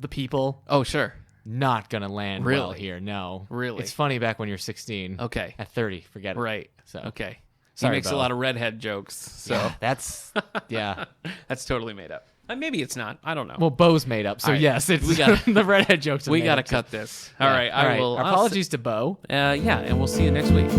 Speaker 1: the people?
Speaker 2: Oh, sure.
Speaker 1: Not going to land well here. No.
Speaker 2: Really?
Speaker 1: It's funny back when you're 16.
Speaker 2: Okay.
Speaker 1: At 30, forget it.
Speaker 2: Right.
Speaker 1: So
Speaker 2: Okay.
Speaker 1: Sorry,
Speaker 2: he makes
Speaker 1: Bo.
Speaker 2: a lot of redhead jokes. So
Speaker 1: Yeah, that's
Speaker 2: that's totally made up. Maybe it's not. I don't know.
Speaker 1: Well, Bo's made up, so
Speaker 2: All right.
Speaker 1: yes, it's
Speaker 2: We gotta-
Speaker 1: the redhead jokes. Are
Speaker 2: we
Speaker 1: made
Speaker 2: got to
Speaker 1: up, too.
Speaker 2: cut this. All right.
Speaker 1: All right.
Speaker 2: I will.
Speaker 1: Our apologies to Bo.
Speaker 2: Yeah, and we'll see you next week.